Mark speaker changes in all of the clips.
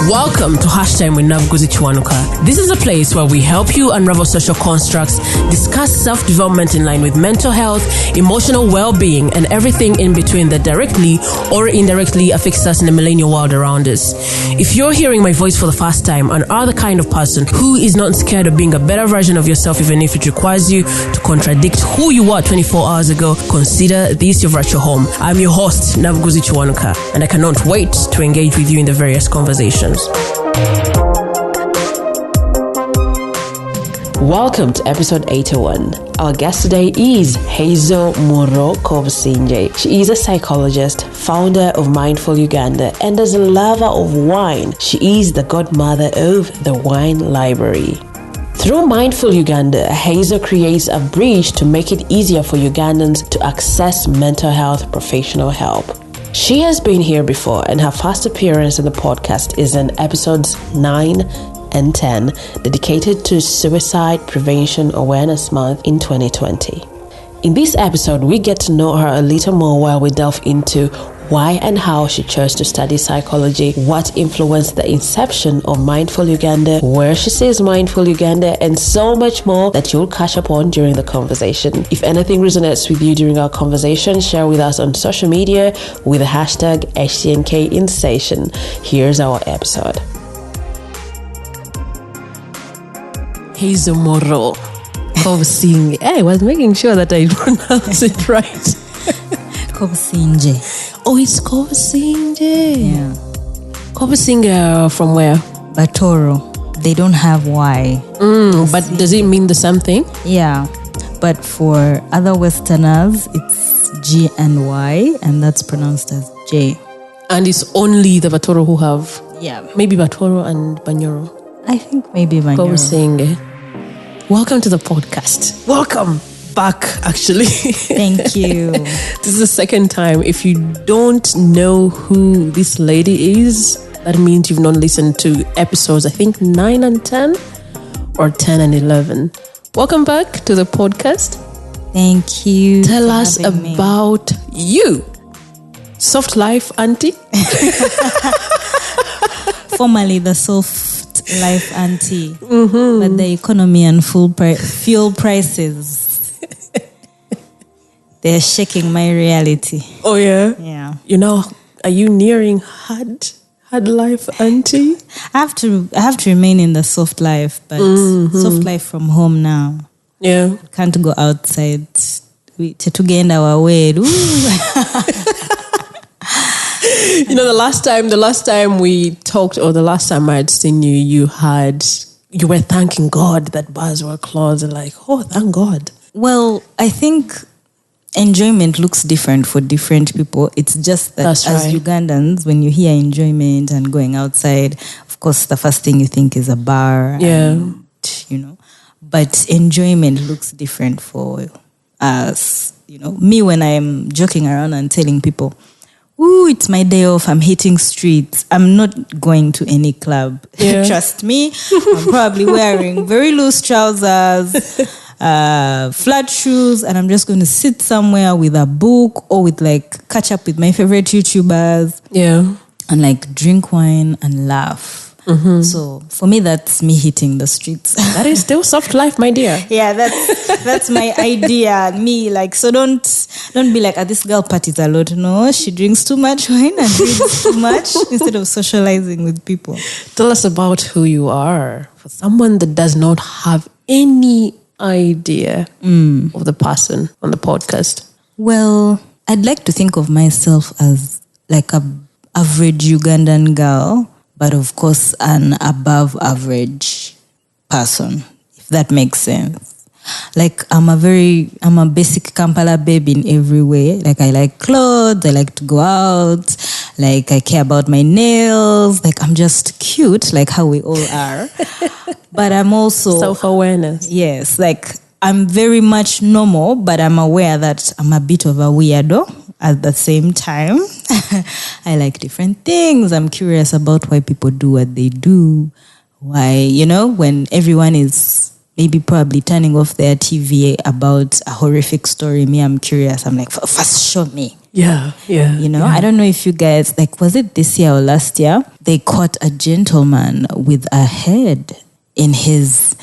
Speaker 1: Welcome to Hashtag with Navguzi Chwanuka. This is a place where we help you unravel social constructs, discuss self-development in line with mental health, emotional well-being, and everything in between that directly or indirectly affects us in the millennial world around us. If you're hearing my voice for the first time and are the kind of person who is not scared of being a better version of yourself even if it requires you to contradict who you were 24 hours ago, consider this your virtual home. I'm your host, Navguzi Chwanuka, and I cannot wait to engage with you in the various conversations. Welcome to episode 81. Our guest today is Hazel Muriro Kobusingye. She is a psychologist, founder of Mindful Uganda, and as a lover of wine, she is the godmother of the wine library. Through Mindful Uganda, Hazel creates a bridge to make it easier for Ugandans to access mental health professional help. She has been here before, and her first appearance in the podcast is in episodes 9 and 10, dedicated to Suicide Prevention Awareness Month in 2020. In this episode, we get to know her a little more while we delve into why and how she chose to study psychology, what influenced the inception of Mindful Uganda, where she sees Mindful Uganda, and so much more that you'll catch up on during the conversation. If anything resonates with you during our conversation, share with us on social media with the hashtag HTNKInsation. Here's our episode. Hazel Muriro Kobusingye. I was making sure that I pronounce it right.
Speaker 2: Kobusingye.
Speaker 1: Oh, it's Kobusingye.
Speaker 2: Yeah.
Speaker 1: Kobusingye from where?
Speaker 2: Batoro. They don't have Y.
Speaker 1: But does it mean the same thing?
Speaker 2: Yeah. But for other Westerners, it's G and Y, and that's pronounced as J.
Speaker 1: And it's only the Batoro who have?
Speaker 2: Yeah.
Speaker 1: Maybe Batoro and Banyoro.
Speaker 2: I think maybe Banyoro.
Speaker 1: Kobusingye. Welcome to the podcast. Welcome back, actually.
Speaker 2: Thank you.
Speaker 1: This is the second time. If you don't know who this lady is, that means you've not listened to episodes, I think 9 and 10 or 10 and 11. Welcome back to the podcast.
Speaker 2: Thank you.
Speaker 1: Tell us about you. Soft life auntie?
Speaker 2: Formerly the soft life auntie. But the economy and fuel prices, they're shaking my reality.
Speaker 1: Oh, yeah?
Speaker 2: Yeah.
Speaker 1: You know, are you nearing hard life auntie?
Speaker 2: I have to remain in the soft life, but soft life from home now.
Speaker 1: Yeah.
Speaker 2: Can't go outside. To gain our way.
Speaker 1: You know, the last time we talked, or the last time I had seen you, you were thanking God that bars were closed, and like, oh, thank God.
Speaker 2: Well, I think enjoyment looks different for different people. It's just that as Ugandans, when you hear enjoyment and going outside, of course, the first thing you think is a bar.
Speaker 1: Yeah.
Speaker 2: And, but enjoyment looks different for us. Me, when I'm joking around and telling people, ooh, it's my day off, I'm hitting streets, I'm not going to any club. Yeah. Trust me, I'm probably wearing very loose trousers, flat shoes, and I'm just going to sit somewhere with a book or with catch up with my favorite YouTubers.
Speaker 1: Yeah.
Speaker 2: And drink wine and laugh. Mm-hmm. So for me, that's me hitting the streets.
Speaker 1: That is still soft life, my dear.
Speaker 2: Yeah, that's my idea. Me, so don't be like, this girl parties a lot. No, she drinks too much wine and reads too much instead of socializing with people.
Speaker 1: Tell us about who you are for someone that does not have any idea of the person on the podcast.
Speaker 2: Well, I'd like to think of myself as a average Ugandan girl, but of course an above average person, if that makes sense. I'm a basic Kampala babe in every way. I like clothes, I like to go out, I care about my nails, I'm just cute, how we all are. But I'm also
Speaker 1: self-awareness.
Speaker 2: Yes, I'm very much normal, but I'm aware that I'm a bit of a weirdo at the same time. I like different things. I'm curious about why people do what they do. Why, when everyone is maybe probably turning off their TV about a horrific story, me, I'm curious. I'm like, first show me.
Speaker 1: Yeah.
Speaker 2: I don't know if you guys, like, was it this year or last year? They caught a gentleman with a head in his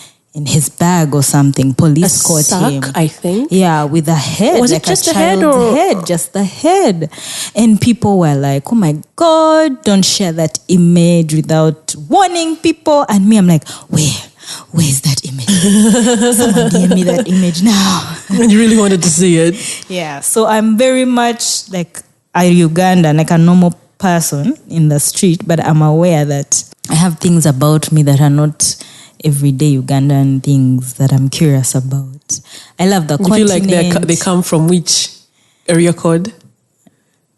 Speaker 2: bag or something. Police caught
Speaker 1: sack,
Speaker 2: him.
Speaker 1: I think.
Speaker 2: Yeah, with a head.
Speaker 1: Was
Speaker 2: like
Speaker 1: it just
Speaker 2: a
Speaker 1: a head
Speaker 2: child's
Speaker 1: or
Speaker 2: head? Just the head. And people were like, oh my God, don't share that image without warning people. And me, I'm like, where's that image? Someone DM me that image now.
Speaker 1: And you really wanted to see it.
Speaker 2: Yeah, so I'm very much like a Ugandan, like a normal person in the street, but I'm aware that I have things about me that are not everyday Ugandan things that I'm curious about. I love the continent.
Speaker 1: You feel like they come from which area code?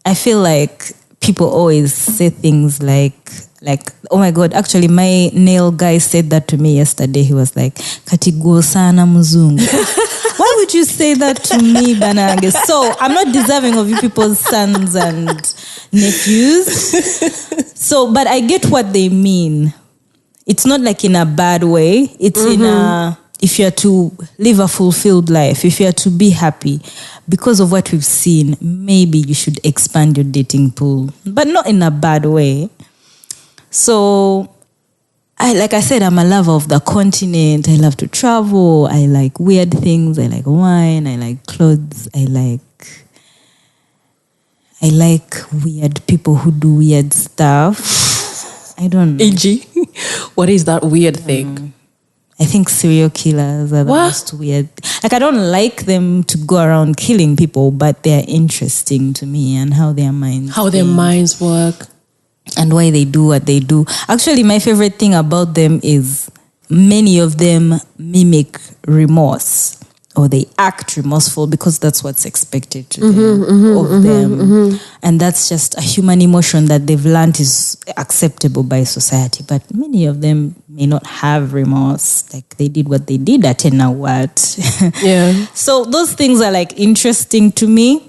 Speaker 2: I feel like people always say things like, oh my God, actually my nail guy said that to me yesterday. He was like, Katiguo sana muzungu. Why would you say that to me, Banange? So I'm not deserving of you people's sons and nephews. So, but I get what they mean. It's not like in a bad way. It's in a, if you're to live a fulfilled life, if you're to be happy, because of what we've seen, maybe you should expand your dating pool, but not in a bad way. So, like I said, I'm a lover of the continent. I love to travel. I like weird things. I like wine. I like clothes. I like weird people who do weird stuff. I don't know.
Speaker 1: E.g., what is that weird thing?
Speaker 2: I think serial killers are the most weird. Like, I don't like them to go around killing people, but they're interesting to me and how their minds
Speaker 1: work.
Speaker 2: And why they do what they do. Actually, my favorite thing about them is many of them mimic remorse, or they act remorseful because that's what's expected to them. And that's just a human emotion that they've learned is acceptable by society. But many of them may not have remorse. Like, they did what they did, at now what?
Speaker 1: Yeah.
Speaker 2: So those things are like interesting to me.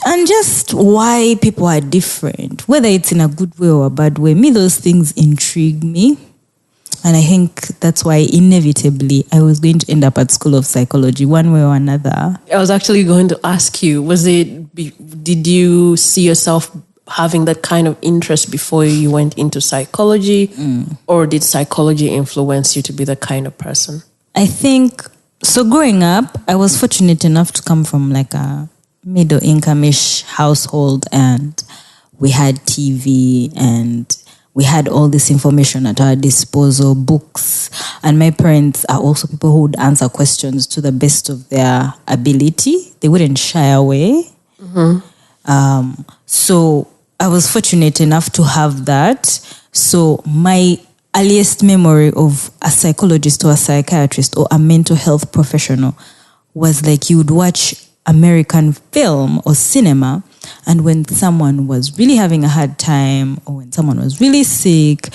Speaker 2: And just why people are different, whether it's in a good way or a bad way. Me, those things intrigue me. And I think that's why inevitably I was going to end up at School of Psychology one way or another.
Speaker 1: I was actually going to ask you, did you see yourself having that kind of interest before you went into psychology? Or did psychology influence you to be the kind of person?
Speaker 2: I think, so growing up, I was fortunate enough to come from like a middle income-ish household, and we had TV and we had all this information at our disposal, books, and my parents are also people who would answer questions to the best of their ability. They wouldn't shy away. So I was fortunate enough to have that. So my earliest memory of a psychologist or a psychiatrist or a mental health professional was like, you would watch American film or cinema, and when someone was really having a hard time, or when someone was really sick,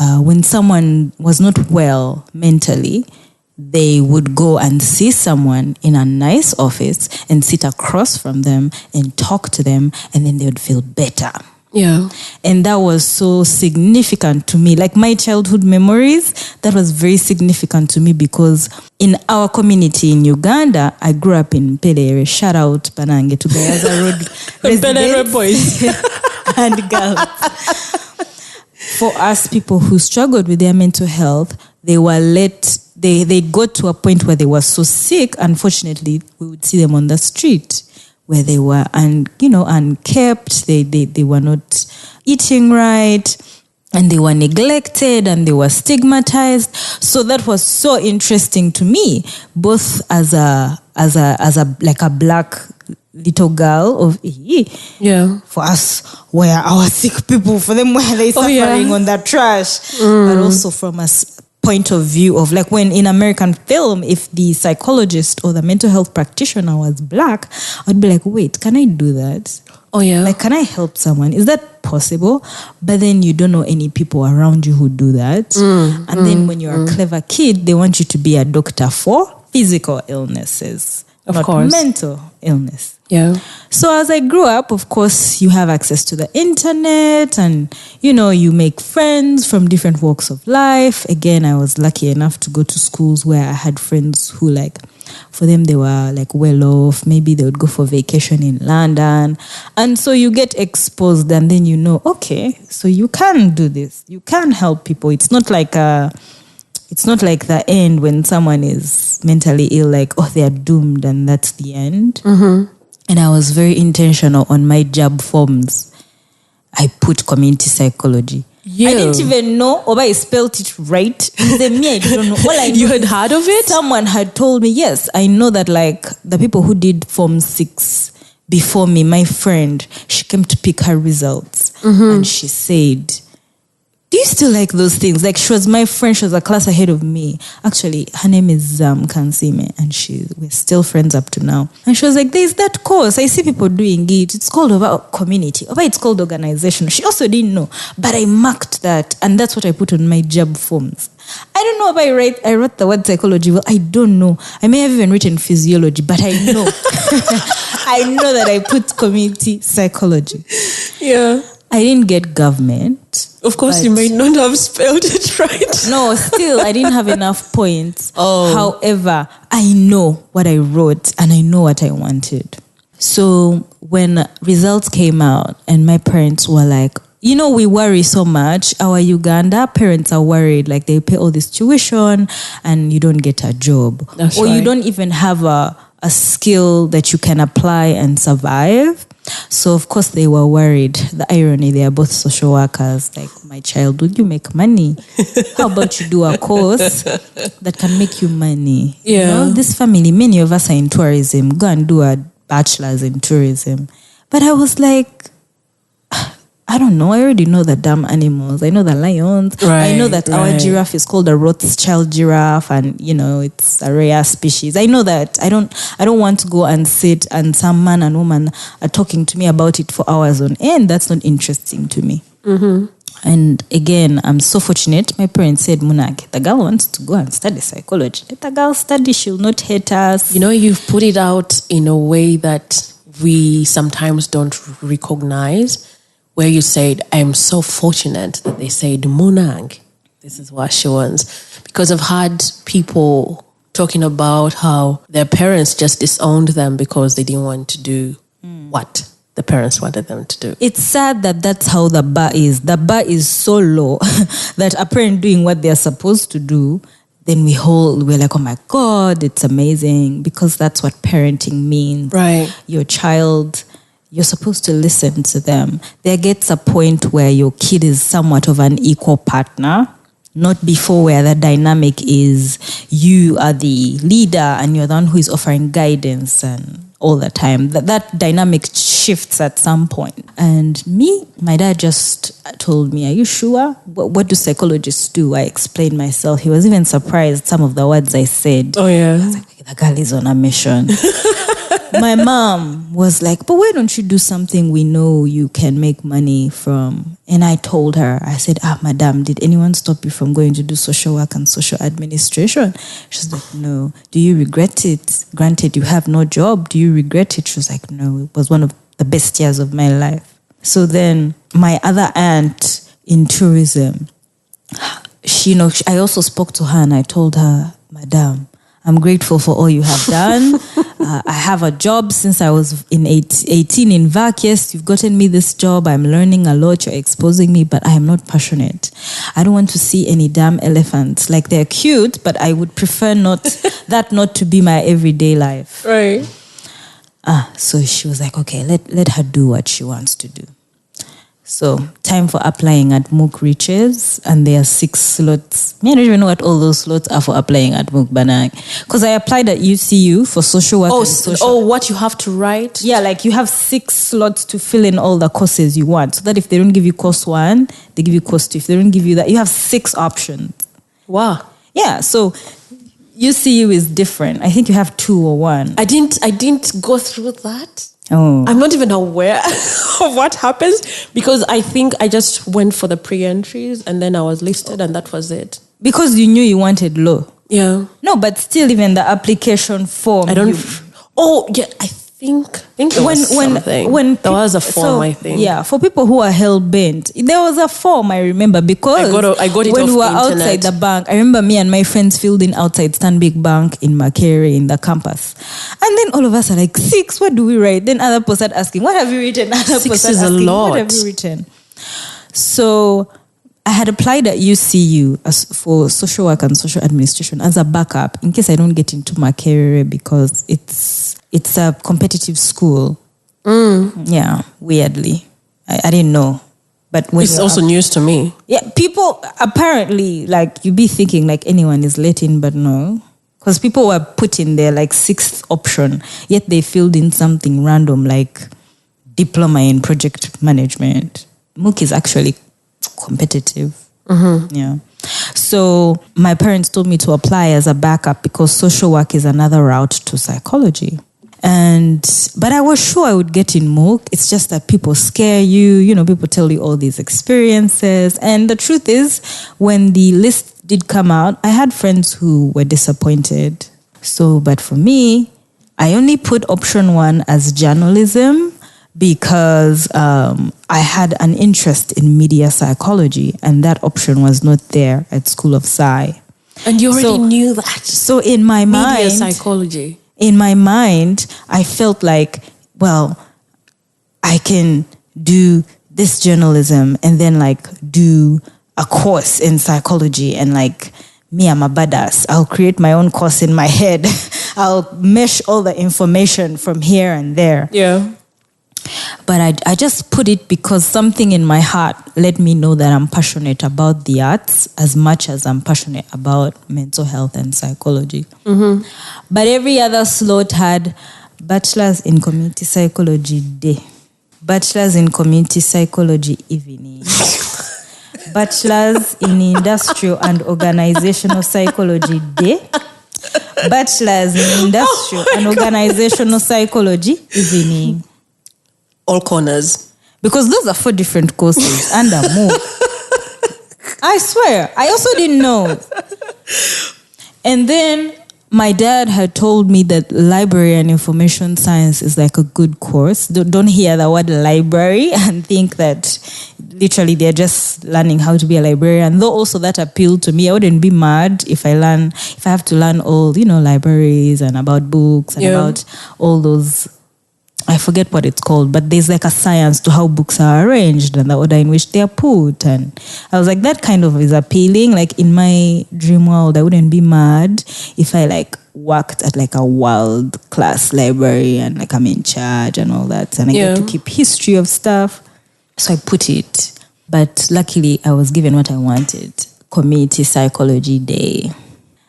Speaker 2: when someone was not well mentally, they would go and see someone in a nice office and sit across from them and talk to them, and then they would feel better.
Speaker 1: Yeah.
Speaker 2: And that was so significant to me. Like, my childhood memories, that was very significant to me, because in our community in Uganda, I grew up in Pelere. Shout out Banange to Gayaza Road
Speaker 1: Pelere boys
Speaker 2: and girls. For us, people who struggled with their mental health, they were they got to a point where they were so sick, unfortunately, we would see them on the street, where they were unkept, they were not eating right, and they were neglected, and they were stigmatized. So that was so interesting to me, both as a like a black little girl for us, where our sick people, for them, where they suffering on that trash, but also from a point of view of, like, when in American film, if the psychologist or the mental health practitioner was black, I'd be like, wait, can I do that?
Speaker 1: Oh yeah.
Speaker 2: Like, can I help someone? Is that possible? But then you don't know any people around you who do that. And then when you're a clever kid, they want you to be a doctor for physical illnesses, not mental illness.
Speaker 1: Yeah.
Speaker 2: So as I grew up, of course, you have access to the internet, and, you make friends from different walks of life. Again, I was lucky enough to go to schools where I had friends who, like, For them, they were like well off. Maybe they would go for vacation in London. And so you get exposed and then you know, okay, so you can do this. You can help people. It's not like the end when someone is mentally ill, like, oh, they are doomed and that's the end.
Speaker 1: Mm-hmm.
Speaker 2: And I was very intentional on my job forms. I put community psychology.
Speaker 1: Yeah.
Speaker 2: I didn't even know, or I spelled it right. Then me, I don't know. All I know
Speaker 1: You had heard of it?
Speaker 2: Someone had told me, yes, I know that like the people who did Form 6 before me, my friend, she came to pick her results. And she said, do you still like those things? Like, she was my friend. She was a class ahead of me. Actually, her name is Kansime, and we're still friends up to now. And she was like, there's that course. I see people doing it. It's called community. It's called organization. She also didn't know. But I marked that, and that's what I put on my job forms. I don't know if I wrote the word psychology. Well, I don't know. I may have even written physiology, but I know. I know that I put community psychology.
Speaker 1: Yeah.
Speaker 2: I didn't get government.
Speaker 1: Of course, you may not have spelled it right.
Speaker 2: No, still, I didn't have enough points.
Speaker 1: Oh.
Speaker 2: However, I know what I wrote and I know what I wanted. So when results came out and my parents were like, you know, we worry so much. Our Uganda parents are worried, like they pay all this tuition and you don't get a job.
Speaker 1: That's
Speaker 2: or
Speaker 1: right.
Speaker 2: you don't even have a skill that you can apply and survive. So, of course, they were worried. The irony, they are both social workers. Like, my child, would you make money? How about you do a course that can make you money?
Speaker 1: Yeah.
Speaker 2: You know, this family, many of us are in tourism. Go and do a bachelor's in tourism. But I was like, I don't know. I already know the damn animals. I know the lions.
Speaker 1: Right,
Speaker 2: I know that our giraffe is called a Rothschild giraffe, and you know it's a rare species. I know that. I don't want to go and sit and some man and woman are talking to me about it for hours on end. That's not interesting to me.
Speaker 1: Mm-hmm.
Speaker 2: And again, I'm so fortunate. My parents said, Munag, the girl wants to go and study psychology. Let the girl study. She'll not hate us.
Speaker 1: You know, you've put it out in a way that we sometimes don't recognize. Where you said, I'm so fortunate that they said, Munang, this is what she wants. Because I've had people talking about how their parents just disowned them because they didn't want to do what the parents wanted them to do.
Speaker 2: It's sad that that's how the bar is. The bar is so low that a parent doing what they're supposed to do, then we're like, oh my God, it's amazing. Because that's what parenting means.
Speaker 1: Right.
Speaker 2: Your child, you're supposed to listen to them. There gets a point where your kid is somewhat of an equal partner, not before where the dynamic is you are the leader and you're the one who is offering guidance and all the time. That dynamic shifts at some point. And my dad just told me, are you sure? What do psychologists do? I explained myself. He was even surprised some of the words I said.
Speaker 1: Oh, yeah.
Speaker 2: I was like, the girl is on a mission. My mom was like, but why don't you do something we know you can make money from? And I told her, I said, madam, did anyone stop you from going to do social work and social administration? She's like, no. Do you regret it? Granted, you have no job. Do you regret it? She was like, no. It was one of the best years of my life. So then my other aunt in tourism, I also spoke to her and I told her, madam, I'm grateful for all you have done. I have a job since I was 18 in VAC. Yes, you've gotten me this job. I'm learning a lot. You're exposing me, but I am not passionate. I don't want to see any damn elephants. Like, they're cute, but I would prefer not to be my everyday life.
Speaker 1: Right.
Speaker 2: So she was like, okay, let her do what she wants to do. So, time for applying at MOOC reaches, and there are 6 slots. I don't even know what all those slots are for applying at MOOC, because I applied at UCU for social work and social...
Speaker 1: what you have to write?
Speaker 2: Yeah, like you have 6 slots to fill in all the courses you want. So that if they don't give you course 1, they give you course 2. If they don't give you that, you have 6 options.
Speaker 1: Wow.
Speaker 2: Yeah, so UCU is different. I think you have 2 or 1.
Speaker 1: I didn't go through that.
Speaker 2: Oh.
Speaker 1: I'm not even aware of what happens because I think I just went for the pre-entries and then I was listed and that was it.
Speaker 2: Because you knew you wanted law.
Speaker 1: Yeah.
Speaker 2: No, but still even the application form.
Speaker 1: I don't... Oh, yeah. I think there was something. There was a form, I think.
Speaker 2: Yeah, for people who are hell-bent. There was a form, I remember, because
Speaker 1: I got it
Speaker 2: when
Speaker 1: off
Speaker 2: we were
Speaker 1: the internet.
Speaker 2: outside the bank, I remember me and my friends filled in outside Stanbic Bank in Makere in the campus. And then all of us are like, 6, what do we write? Then other people start asking, what have you written? Other
Speaker 1: 6
Speaker 2: people start
Speaker 1: is a
Speaker 2: asking,
Speaker 1: lot.
Speaker 2: what have you written? So I had applied at UCU for social work and social administration as a backup in case I don't get into Makere because it's a competitive school. Yeah, weirdly. I didn't know. But when
Speaker 1: It's also news to me.
Speaker 2: Yeah, people apparently, like, you be thinking like anyone is let in, but no. Because people were put in there like 6th option, yet they filled in something random like diploma in project management. MOOC is actually competitive. Yeah. So my parents told me to apply as a backup because social work is another route to psychology. But I was sure I would get in MOOC. It's just that people scare you, people tell you all these experiences. And the truth is, when the list did come out, I had friends who were disappointed. So, but for me, I only put option 1 as journalism because I had an interest in media psychology, and that option was not there at School of Psy.
Speaker 1: And you already knew that.
Speaker 2: So in my mind,
Speaker 1: media psychology.
Speaker 2: In my mind, I felt like, well, I can do this journalism and then like do a course in psychology, and like me, I'm a badass. I'll create my own course in my head. I'll mesh all the information from here and there.
Speaker 1: Yeah.
Speaker 2: But I just put it because something in my heart let me know that I'm passionate about the arts as much as I'm passionate about mental health and psychology. But every other slot had bachelor's in community psychology day, bachelor's in community psychology evening, bachelor's in industrial and organizational psychology day, bachelor's in industrial and organizational psychology evening.
Speaker 1: All corners.
Speaker 2: Because those are 4 different courses and a more. I swear. I also didn't know. And then my dad had told me that library and information science is like a good course. Don't hear the word library and think that literally they're just learning how to be a librarian. Though also that appealed to me. I wouldn't be mad if I have to learn all, libraries and about books and about all those, I forget what it's called, but there's like a science to how books are arranged and the order in which they are put. And I was like, that kind of is appealing. Like in my dream world, I wouldn't be mad if I like worked at like a world class library and like I'm in charge and all that. And I get to keep history of stuff. So I put it. But luckily I was given what I wanted. Community Psychology Day.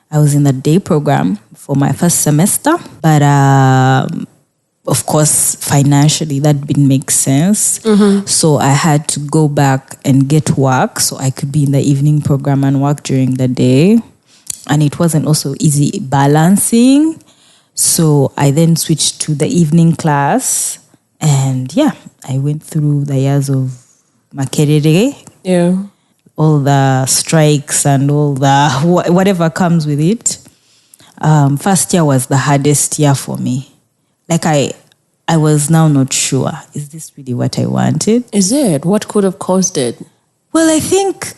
Speaker 2: I was in the day program for my first semester, but of course, financially, that didn't make sense. So I had to go back and get work so I could be in the evening program and work during the day. And it wasn't also easy balancing. So I then switched to the evening class. And I went through the years of Makerere.
Speaker 1: Yeah.
Speaker 2: All the strikes and all the whatever comes with it. First year was the hardest year for me. Like I was now not sure. Is this really what I wanted?
Speaker 1: Is it? What could have caused it?
Speaker 2: Well, I think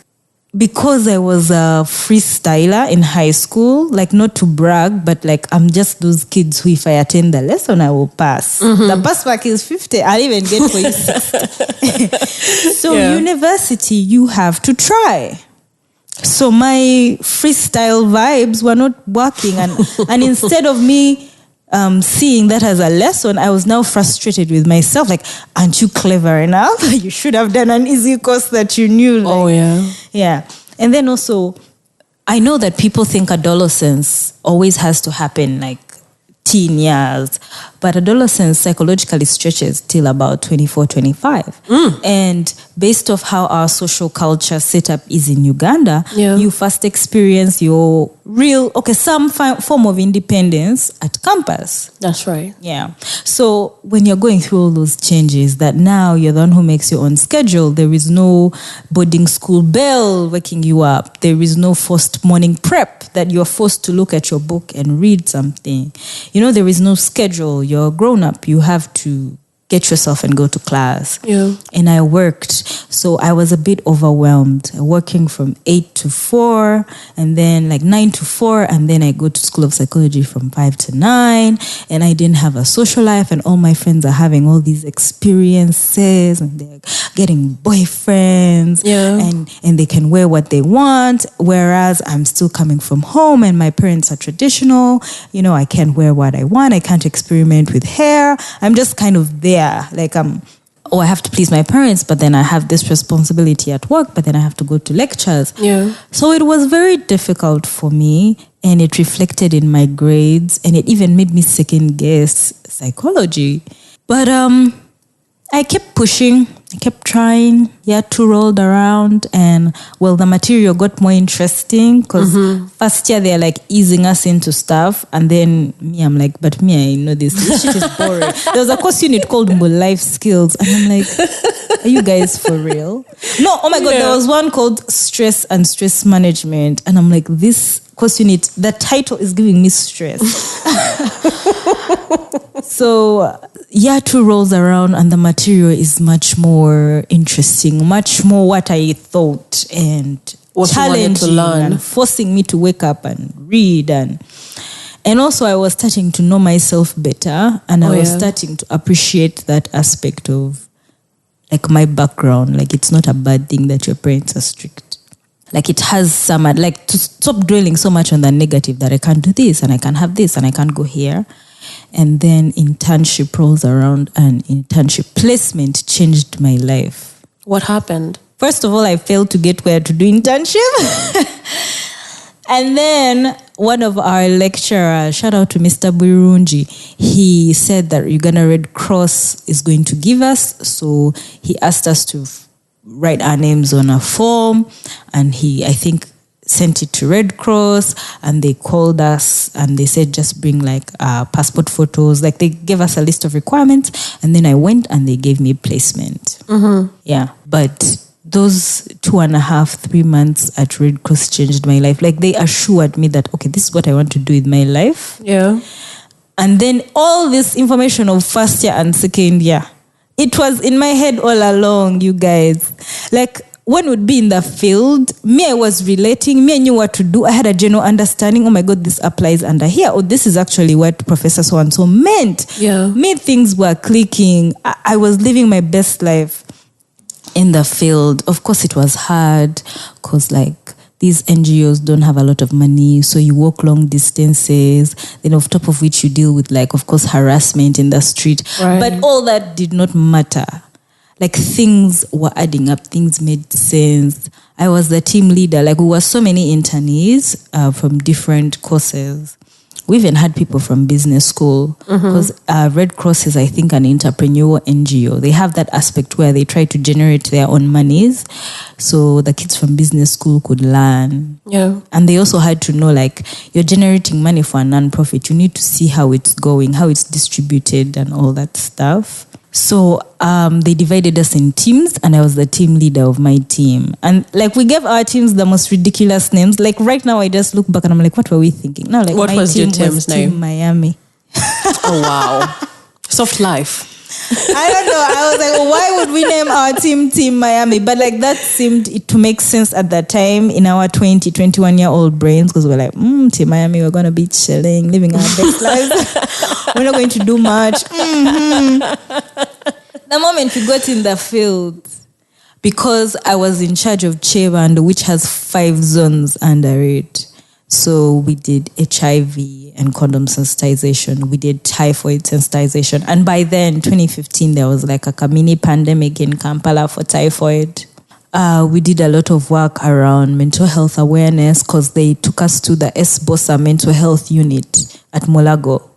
Speaker 2: because I was a freestyler in high school, like not to brag, but like I'm just those kids who if I attend the lesson, I will pass. The pass mark is 50. I'll even get for you 60. So university, you have to try. So my freestyle vibes were not working. And instead of me seeing that as a lesson, I was now frustrated with myself. Like, aren't you clever enough? You should have done an easy course that you knew. Like, yeah. And then also, I know that people think adolescence always has to happen like teen years, but adolescence psychologically stretches till about 24, 25. And based off how our social culture setup is in Uganda, you first experience your some form of independence at campus.
Speaker 1: That's right.
Speaker 2: Yeah. So when you're going through all those changes, that now you're the one who makes your own schedule. There is no boarding school bell waking you up. There is no forced morning prep that you're forced to look at your book and read something. There is no schedule. you're grown up. You have to get yourself and go to class.
Speaker 1: Yeah.
Speaker 2: And I worked. So I was a bit overwhelmed, working from 8 to 4 and then like 9 to 4. And then I go to School of Psychology from 5 to 9. And I didn't have a social life. And all my friends are having all these experiences and they're getting boyfriends.
Speaker 1: Yeah.
Speaker 2: And they can wear what they want. Whereas I'm still coming from home and my parents are traditional. You know, I can't wear what I want. I can't experiment with hair. I'm just kind of there. Like I have to please my parents, but then I have this responsibility at work, but then I have to go to lectures.
Speaker 1: Yeah.
Speaker 2: So it was very difficult for me, and it reflected in my grades, and it even made me second guess psychology. But I kept pushing, I kept trying. Year 2 rolled around, and well, the material got more interesting because first year they're like easing us into stuff, and then me, I'm like, but me, I know this shit is boring. There was a course unit called life skills, and I'm like, are you guys for real? No, oh my God, there was one called stress and stress management, and I'm like, this course unit, the title is giving me stress. So year 2 rolls around and the material is much more interesting, much more what I thought, and
Speaker 1: what
Speaker 2: challenging
Speaker 1: to learn,
Speaker 2: and forcing me to wake up and read. And also I was starting to know myself better, and I was starting to appreciate that aspect of like my background. Like it's not a bad thing that your parents are strict. Like it has some, like to stop dwelling so much on the negative that I can't do this and I can't have this and I can't go here. And then internship rolls around, and internship placement changed my life.
Speaker 1: What happened?
Speaker 2: First of all, I failed to get where to do internship. And then one of our lecturers, shout out to Mr. Burunji, he said that Uganda Red Cross is going to give us. So he asked us to write our names on a form, and he, I think, sent it to Red Cross, and they called us and they said just bring like passport photos. Like they gave us a list of requirements, and then I went and they gave me placement. Yeah, but those 2.5, 3 months at Red Cross changed my life. Like they assured me that, okay, this is what I want to do with my life.
Speaker 1: Yeah.
Speaker 2: And then all this information of first year and second year, it was in my head all along, you guys. Like when we'd be in the field, me, I was relating, me, I knew what to do. I had a general understanding. Oh my God, this applies under here. Oh, this is actually what Professor so-and-so meant.
Speaker 1: Yeah.
Speaker 2: Me, things were clicking. I was living my best life in the field. Of course, it was hard because like these NGOs don't have a lot of money. So you walk long distances. Then on top of which you deal with like, of course, harassment in the street.
Speaker 1: Right.
Speaker 2: But all that did not matter. Like things were adding up, things made sense. I was the team leader. Like we were so many internees from different courses. We even had people from business school because Red Cross is, I think, an entrepreneurial NGO. They have that aspect where they try to generate their own monies so the kids from business school could learn.
Speaker 1: Yeah.
Speaker 2: And they also had to know, like, you're generating money for a non-profit. You need to see how it's going, how it's distributed and all that stuff. So they divided us in teams, and I was the team leader of my team. And like we gave our teams the most ridiculous names. Like right now, I just look back and I'm like, what were we thinking? No, like
Speaker 1: what
Speaker 2: my
Speaker 1: was
Speaker 2: team
Speaker 1: your team's name?
Speaker 2: Team Miami.
Speaker 1: Oh wow, soft life.
Speaker 2: I don't know. I was like, well, why would we name our team Miami? But like that seemed it to make sense at that time in our 20, 21-year-old brains, because we're like, Team Miami, we're gonna be chilling, living our best lives. We're not going to do much. The moment we got in the field, because I was in charge of Cheband, which has 5 zones under it. So we did HIV and condom sensitization. We did typhoid sensitization. And by then, 2015, there was like a mini pandemic in Kampala for typhoid. We did a lot of work around mental health awareness because they took us to the SBOSA mental health unit at Mulago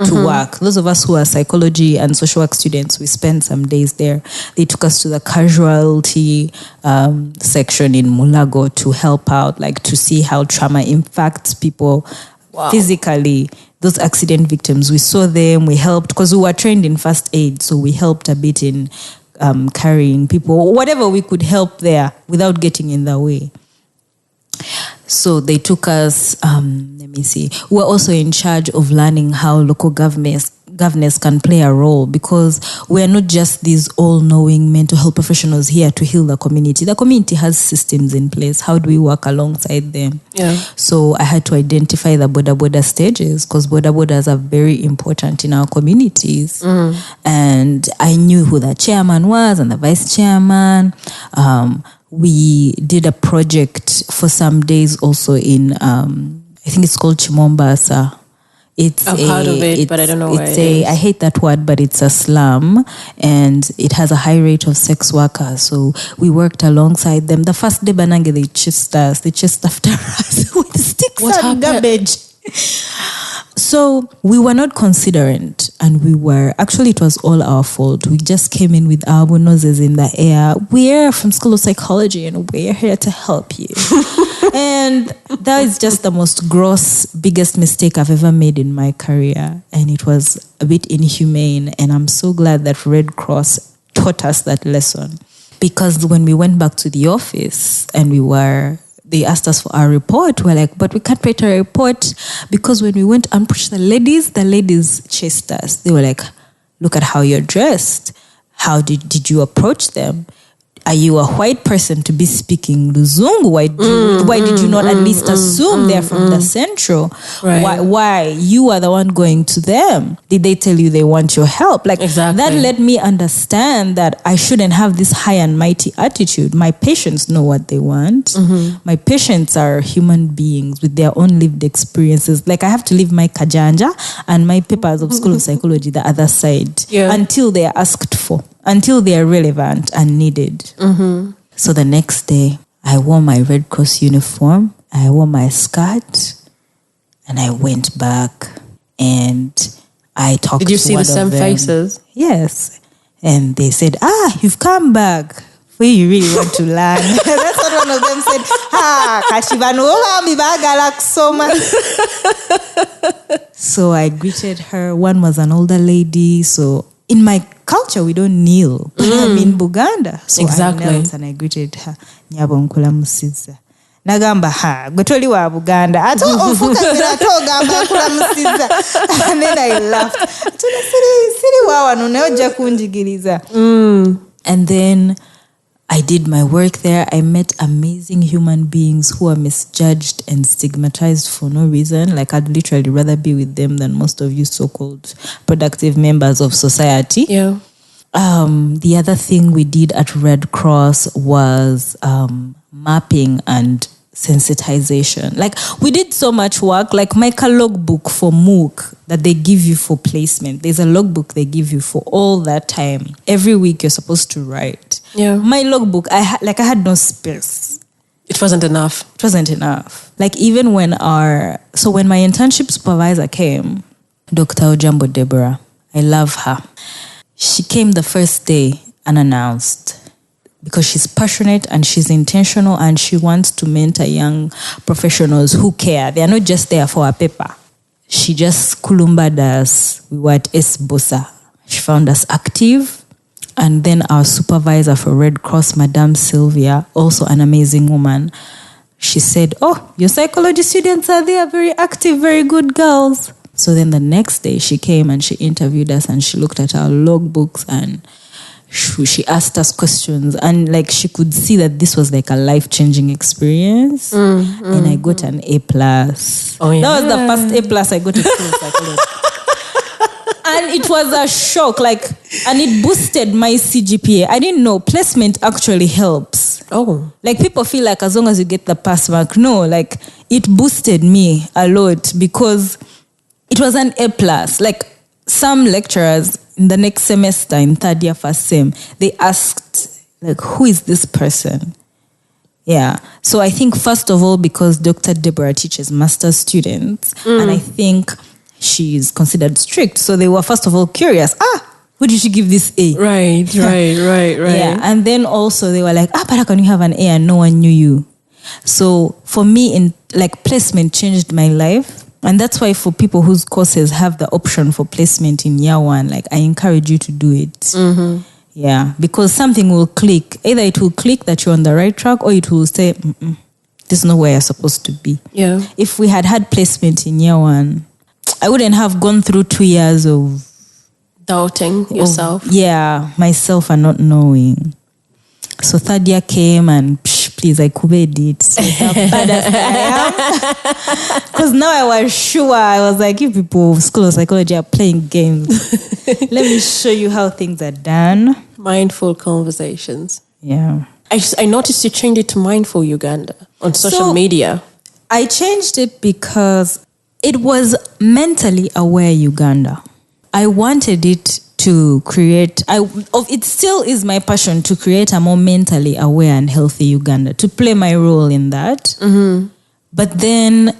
Speaker 2: to work. Those of us who are psychology and social work students, we spent some days there. They took us to the casualty section in Mulago to help out, like to see how trauma impacts people physically. Those accident victims, we saw them, we helped, because we were trained in first aid, so we helped a bit in carrying people, whatever we could help there without getting in the way. So they took us, let me see. We're also in charge of learning how local governments governors can play a role, because we're not just these all-knowing mental health professionals here to heal the community. The community has systems in place. How do we work alongside them?
Speaker 1: Yeah.
Speaker 2: So I had to identify the boda stages, because bodas are very important in our communities. And I knew who the chairman was and the vice chairman. We did a project for some days also in, I think it's called Chimombasa.
Speaker 1: I've heard of it, but I don't know where it is.
Speaker 2: I hate that word, but it's a slum, and it has a high rate of sex workers. So we worked alongside them. The first day, Banange, they chased us. They chased after us with sticks and garbage. So we were not considerate, and it was all our fault. We just came in with our noses in the air. We're from School of Psychology, and we're here to help you. And that is just the most biggest mistake I've ever made in my career. And it was a bit inhumane. And I'm so glad that Red Cross taught us that lesson. Because when we went back to the office and they asked us for our report, we're like, but we can't write a report, because when we went and pushed the ladies chased us. They were like, look at how you're dressed. How did you approach them? Are you a white person to be speaking Luzungu? Why did you not at least assume they're from the Central?
Speaker 1: Right.
Speaker 2: Why? You are the one going to them. Did they tell you they want your help?
Speaker 1: Exactly.
Speaker 2: That let me understand that I shouldn't have this high and mighty attitude. My patients know what they want. My patients are human beings with their own lived experiences. Like, I have to leave my kajanja and my papers of School of Psychology the other side until they are asked for, until they are relevant and needed. So the next day, I wore my Red Cross uniform, I wore my skirt, and I went back and I talked to one of them.
Speaker 1: Did you see the same faces?
Speaker 2: Yes. And they said, you've come back. Where you really want to learn. That's what one of them said. So I greeted her. One was an older lady. So in my culture, we don't kneel. But I'm in Buganda. So
Speaker 1: exactly.
Speaker 2: I knelt and I greeted her. Nyabo nkula musiza. Nagamba gwetoli wa Buganda. Ato ofuka ngira gamba nkula musiza. And then I laughed. Tuna siri wawa nuneoja kunjigiriza. And then I did my work there. I met amazing human beings who are misjudged and stigmatized for no reason. Like, I'd literally rather be with them than most of you so-called productive members of society.
Speaker 1: Yeah.
Speaker 2: The other thing we did at Red Cross was mapping and sensitization. Like, we did so much work. Like, my logbook for MOOC that they give you for placement. There's a logbook they give you for all that time. Every week you're supposed to write.
Speaker 1: Yeah.
Speaker 2: My logbook, I had no space.
Speaker 1: It wasn't enough.
Speaker 2: It wasn't enough. Like, even when my internship supervisor came, Dr. Ojambo Deborah, I love her. She came the first day unannounced because she's passionate and she's intentional and she wants to mentor young professionals who care. They are not just there for a paper. She just kulumbaed us. We were at Esbosa. She found us active. And then our supervisor for Red Cross, Madame Sylvia, also an amazing woman, she said, your psychology students are there, very active, very good girls. So then the next day she came and she interviewed us and she looked at our logbooks and she asked us questions, and like she could see that this was like a life-changing experience. And I got an A+.
Speaker 1: Oh, yeah.
Speaker 2: That was the first A+ I got at School of Psychology. And it was a shock, and it boosted my CGPA. I didn't know placement actually helps.
Speaker 1: Oh.
Speaker 2: Like, people feel like as long as you get the pass mark. No, like, it boosted me a lot because it was an A+. Like, some lecturers in the next semester, in third year, first sem, they asked, like, who is this person? Yeah. So I think, first of all, because Dr. Deborah teaches master's students, and I think she's considered strict. So they were, first of all, curious. Who did she give this A? Right. Yeah. And then also they were like, but how can you have an A and no one knew you? So for me, placement changed my life. And that's why for people whose courses have the option for placement in year one, I encourage you to do it. Yeah. Because something will click. Either it will click that you're on the right track, or it will say, this is not where you're supposed to be.
Speaker 1: Yeah.
Speaker 2: If we had placement in year one, I wouldn't have gone through 2 years of
Speaker 1: Doubting yourself.
Speaker 2: Myself and not knowing. So third year came and please, I could it. So the baddest I am. Because now I was sure. I was like, you people of school of psychology are playing games. Let me show you how things are done.
Speaker 1: Mindful conversations.
Speaker 2: Yeah.
Speaker 1: I noticed you changed it to Mindful Uganda on social media.
Speaker 2: I changed it because it was mentally aware Uganda. I wanted it to create, it still is my passion to create a more mentally aware and healthy Uganda, to play my role in that. Mm-hmm. But then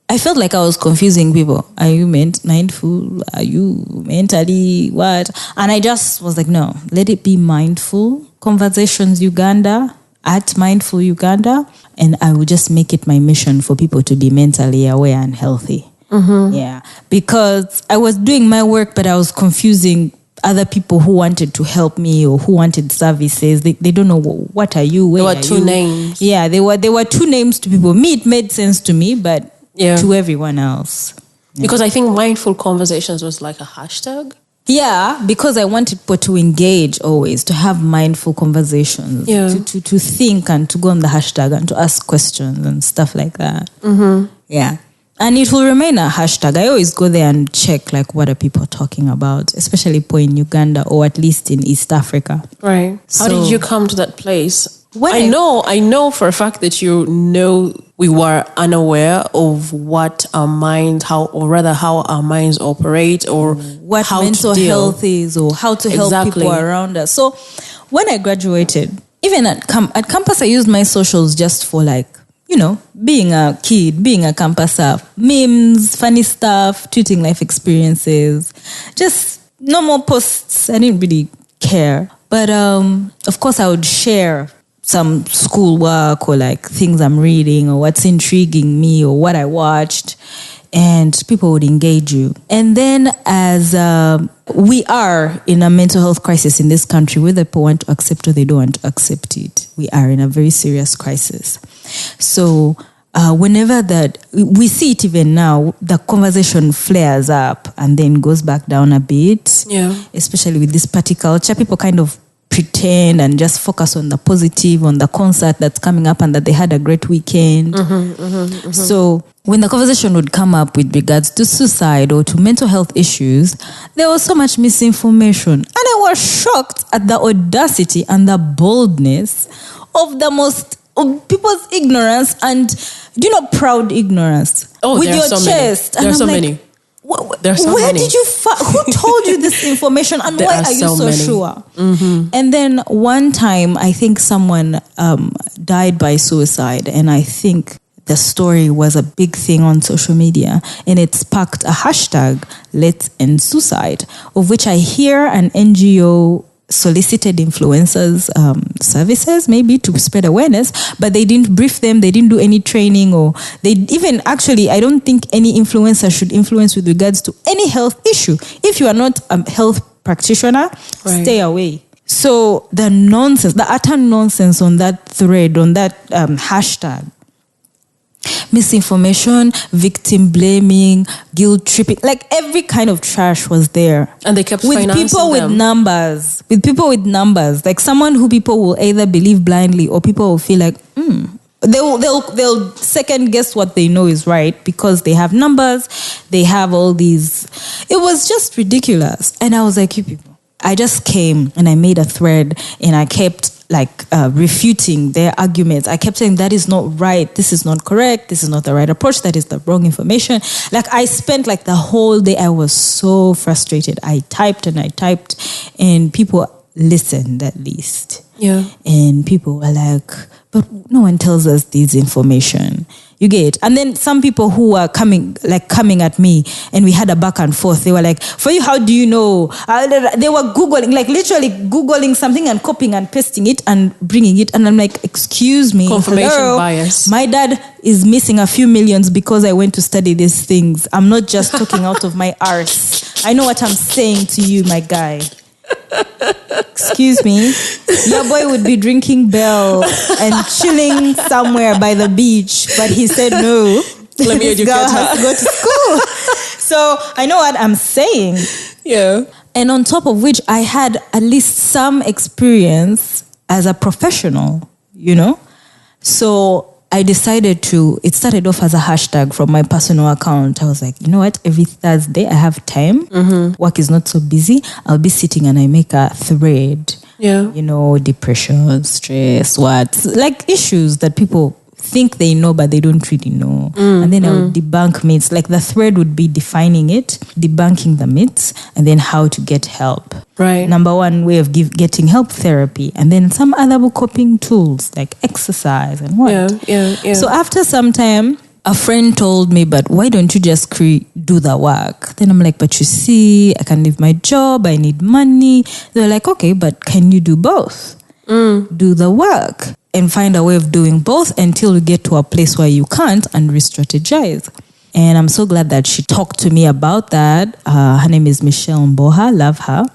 Speaker 2: I felt like I was confusing people. Are you mindful? Are you mentally what? And I just was like, no, let it be Mindful Conversations Uganda, at Mindful Uganda. And I will just make it my mission for people to be mentally aware and healthy. Mm-hmm. Yeah, because I was doing my work, but I was confusing other people who wanted to help me or who wanted services. They don't know what are you.
Speaker 1: There were two names.
Speaker 2: Yeah, there were two names to people. Me, it made sense to me, but to everyone else. Yeah.
Speaker 1: Because I think Mindful Conversations was like a hashtag.
Speaker 2: Yeah, because I wanted people to engage always, to have mindful conversations, to think and to go on the hashtag and to ask questions and stuff like that. Mm-hmm. Yeah. And it will remain a hashtag. I always go there and check like what are people talking about, especially in Uganda or at least in East Africa.
Speaker 1: Right. How did you come to that place? I know for a fact that we were unaware of what our minds, how our minds operate, or
Speaker 2: what how mental health is, or how to help people around us. So when I graduated, even at campus, I used my socials just for being a kid, being a campuser, memes, funny stuff, tweeting life experiences, just no more posts. I didn't really care. But of course, I would share some schoolwork or like things I'm reading or what's intriguing me or what I watched, and people would engage you. And then as we are in a mental health crisis in this country, whether people want to accept or they don't want to accept it, we are in a very serious crisis. So whenever that, we see it even now, the conversation flares up and then goes back down a bit.
Speaker 1: Yeah. Especially
Speaker 2: with this party culture, people kind of pretend and just focus on the positive, on the concert that's coming up and that they had a great weekend. So when the conversation would come up with regards to suicide or to mental health issues, there was so much misinformation. And I was shocked at the audacity and the boldness of people's ignorance and, proud ignorance.
Speaker 1: Oh,
Speaker 2: with
Speaker 1: there
Speaker 2: your
Speaker 1: are so
Speaker 2: chest.
Speaker 1: Many. There are so many.
Speaker 2: Where did you who told you this information and why are you so sure? Mm-hmm. And then one time I think someone died by suicide, and I think the story was a big thing on social media, and it sparked a hashtag, Let's End Suicide, of which I hear an NGO solicited influencers services maybe to spread awareness, but they didn't brief them, they didn't do any training, or they even actually, I don't think any influencer should influence with regards to any health issue. If you are not a health practitioner, stay away. So the utter nonsense on that thread, on that hashtag, misinformation, victim blaming, guilt tripping, like every kind of trash was there.
Speaker 1: And they kept
Speaker 2: with
Speaker 1: financing
Speaker 2: people
Speaker 1: them.
Speaker 2: With people with numbers, like someone who people will either believe blindly or people will feel like, they'll second guess what they know is right because they have numbers, they have all these. It was just ridiculous. And I was like, you people. I just came and I made a thread and I kept refuting their arguments. I kept saying that is not right. This is not correct. This is not the right approach. That is the wrong information. I spent the whole day. I was so frustrated. I typed and people listened at least.
Speaker 1: Yeah.
Speaker 2: And people were like, but no one tells us this information. You get? And then some people who were coming at me and we had a back and forth. They were like, for you, how do you know? They were Googling, literally Googling something and copying and pasting it and bringing it. And I'm like, excuse me.
Speaker 1: Confirmation bias.
Speaker 2: My dad is missing a few millions because I went to study these things. I'm not just talking out of my arse. I know what I'm saying to you, my guy. Excuse me, your boy would be drinking Bell and chilling somewhere by the beach, but he said no.
Speaker 1: Let me educate
Speaker 2: her. Has to go to school. So I know what I'm saying.
Speaker 1: Yeah.
Speaker 2: And on top of which, I had at least some experience as a professional, So I decided it started off as a hashtag from my personal account. I was like, you know what? Every Thursday I have time. Work is not so busy. I'll be sitting and I make a thread.
Speaker 1: Yeah.
Speaker 2: Depression, stress, like issues that people think they know, but they don't really know. And then I would debunk myths. Like the thread would be defining it, debunking the myths, and then how to get help.
Speaker 1: Right.
Speaker 2: Number one way of getting help, therapy, and then some other coping tools like exercise and what.
Speaker 1: Yeah.
Speaker 2: So after some time, a friend told me, but why don't you just do the work? Then I'm like, but you see, I can leave my job, I need money. They're like, okay, but can you do both? Do the work and find a way of doing both until we get to a place where you can't and re-strategize. And I'm so glad that she talked to me about that. Her name is Michelle Mboha, love her.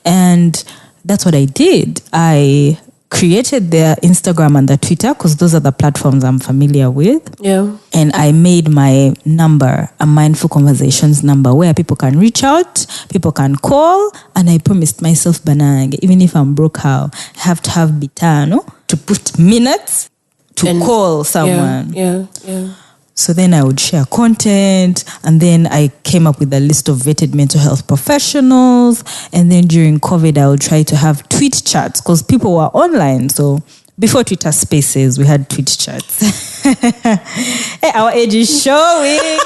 Speaker 2: And that's what I did. I created their Instagram and their Twitter because those are the platforms I'm familiar with.
Speaker 1: Yeah.
Speaker 2: And I made my number a Mindful Conversations number where people can reach out, people can call, and I promised myself, Banang, even if I'm broke, I have to have bitano to put minutes to call someone.
Speaker 1: Yeah.
Speaker 2: So then I would share content, and then I came up with a list of vetted mental health professionals. And then during COVID, I would try to have tweet chats because people were online. So before Twitter Spaces, we had tweet chats. Hey, our age is showing.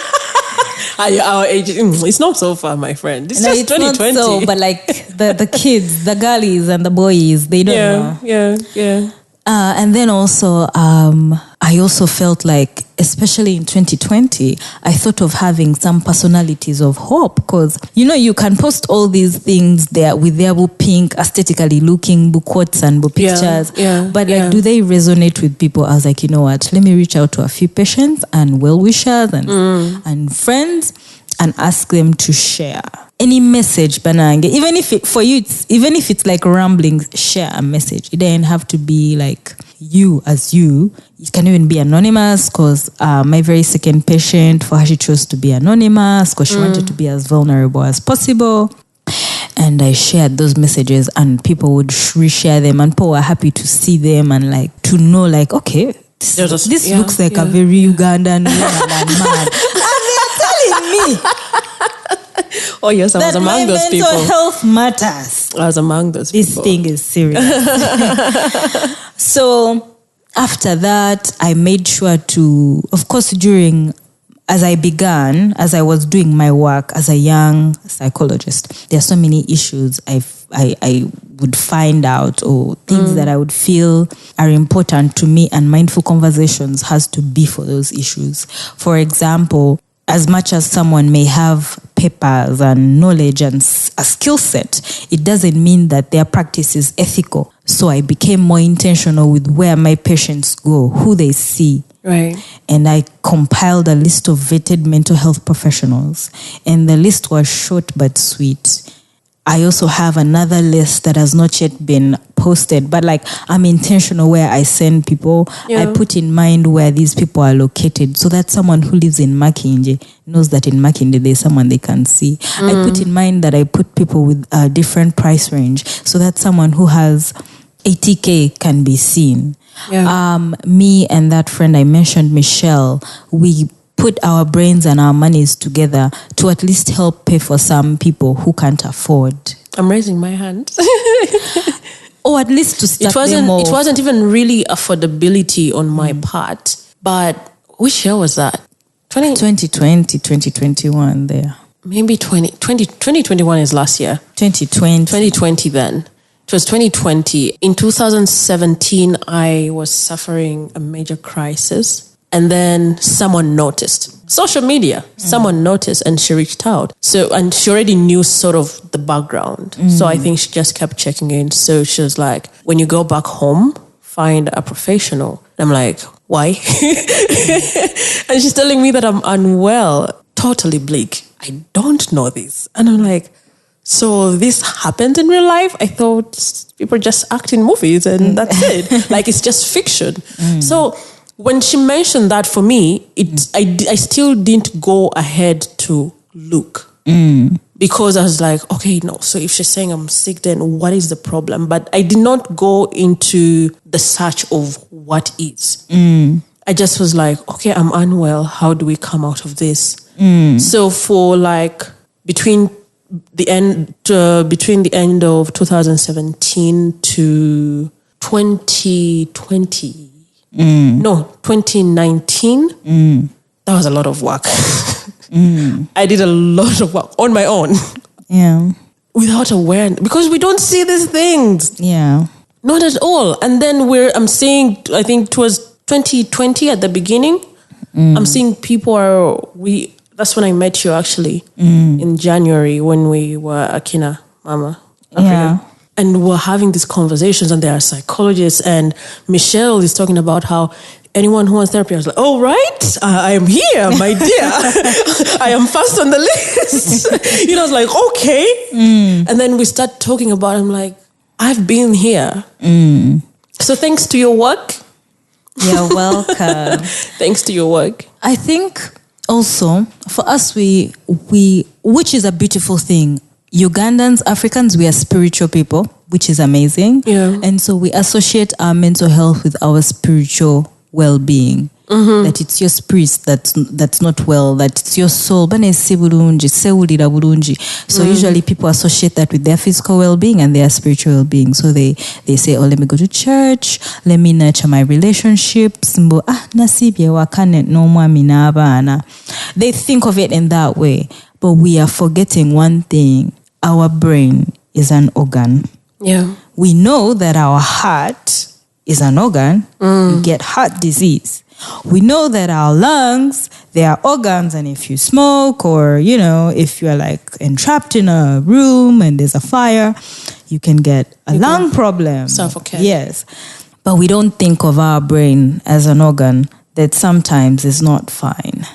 Speaker 1: Our age, it's not so far, my friend. It's just 2020.
Speaker 2: Not so, but like the kids, the girlies and the boys, they don't know.
Speaker 1: Yeah.
Speaker 2: And then also, I also felt like, especially in 2020, I thought of having some personalities of hope because, you can post all these things there with their pink, aesthetically looking quotes and pictures. But like, do they resonate with people? I was like, you know what? Let me reach out to a few patients and well-wishers and friends and ask them to share any message, Banange. Even if it's like rambling, share a message. It doesn't have to be like you as you. It can even be anonymous because my very second patient, for her, she chose to be anonymous because she wanted to be as vulnerable as possible. And I shared those messages and people would reshare them and people were happy to see them and like to know like, okay, this looks like a very Ugandan woman and man. And they're telling me
Speaker 1: oh yes, I was among those people.
Speaker 2: Mental health matters.
Speaker 1: I was among those people.
Speaker 2: This thing is serious. So after that, I made sure to, of course, as I was doing my work as a young psychologist, there are so many issues I would find out or things that I would feel are important to me, and Mindful Conversations has to be for those issues. For example, as much as someone may have papers and knowledge and a skill set, it doesn't mean that their practice is ethical. So I became more intentional with where my patients go, who they see.
Speaker 1: Right.
Speaker 2: And I compiled a list of vetted mental health professionals. And the list was short but sweet. I also have another list that has not yet been posted, but like I'm intentional where I send people. I put in mind where these people are located so that someone who lives in Makindye knows that in Makindye there's someone they can see. I put in mind that I put people with a different price range so that someone who has 80K can be seen. Me and that friend I mentioned, Michelle, we put our brains and our monies together to at least help pay for some people who can't afford.
Speaker 1: I'm raising my hand.
Speaker 2: Or at least to start them off.
Speaker 1: It wasn't even really affordability on my part. But which year was that?
Speaker 2: 2020, 2021 there.
Speaker 1: Maybe 2021 is last year. 2020 then. It was 2020. In 2017, I was suffering a major crisis. And then someone noticed. Social media. Someone noticed and she reached out. And she already knew sort of the background. So I think she just kept checking in. So she was like, when you go back home, find a professional. And I'm like, why? And she's telling me that I'm unwell. Totally bleak. I don't know this. And I'm like, so this happened in real life? I thought people just act in movies and that's it. Like it's just fiction. So when she mentioned that, for me, I still didn't go ahead to look. because I was like, okay, no. So if she's saying I'm sick, then what is the problem? But I did not go into the search of what is. I just was like, okay, I'm unwell. How do we come out of this? So for like between the end of 2017 to 2020, 2019, that was a lot of work. I did a lot of work on my own.
Speaker 2: Yeah.
Speaker 1: Without awareness, because we don't see these things.
Speaker 2: Yeah.
Speaker 1: Not at all. And then I'm seeing, I think it was 2020 at the beginning. I'm seeing that's when I met you actually, in January when we were Akina Mama. Africa.
Speaker 2: Yeah.
Speaker 1: And we're having these conversations, and there are psychologists, and Michelle is talking about how anyone who wants therapy, I was like, oh, right, I am here, my dear. I am first on the list. I was like, okay. And then we start talking about, I'm like, I've been here. So thanks to your work.
Speaker 2: You're welcome.
Speaker 1: Thanks to your work.
Speaker 2: I think also for us, we which is a beautiful thing. Ugandans, Africans, we are spiritual people, which is amazing.
Speaker 1: Yeah.
Speaker 2: And so we associate our mental health with our spiritual well-being. That it's your spirit that's not well, that it's your soul. So usually people associate that with their physical well-being and their spiritual well-being. So they say, oh, let me go to church, let me nurture my relationships. They think of it in that way. But we are forgetting one thing. Our brain is an organ.
Speaker 1: Yeah.
Speaker 2: We know that our heart is an organ. You get heart disease. We know that our lungs, they are organs, and if you smoke or, if you're like entrapped in a room and there's a fire, you can get a lung problem.
Speaker 1: Suffocate.
Speaker 2: Yes. But we don't think of our brain as an organ that sometimes is not fine.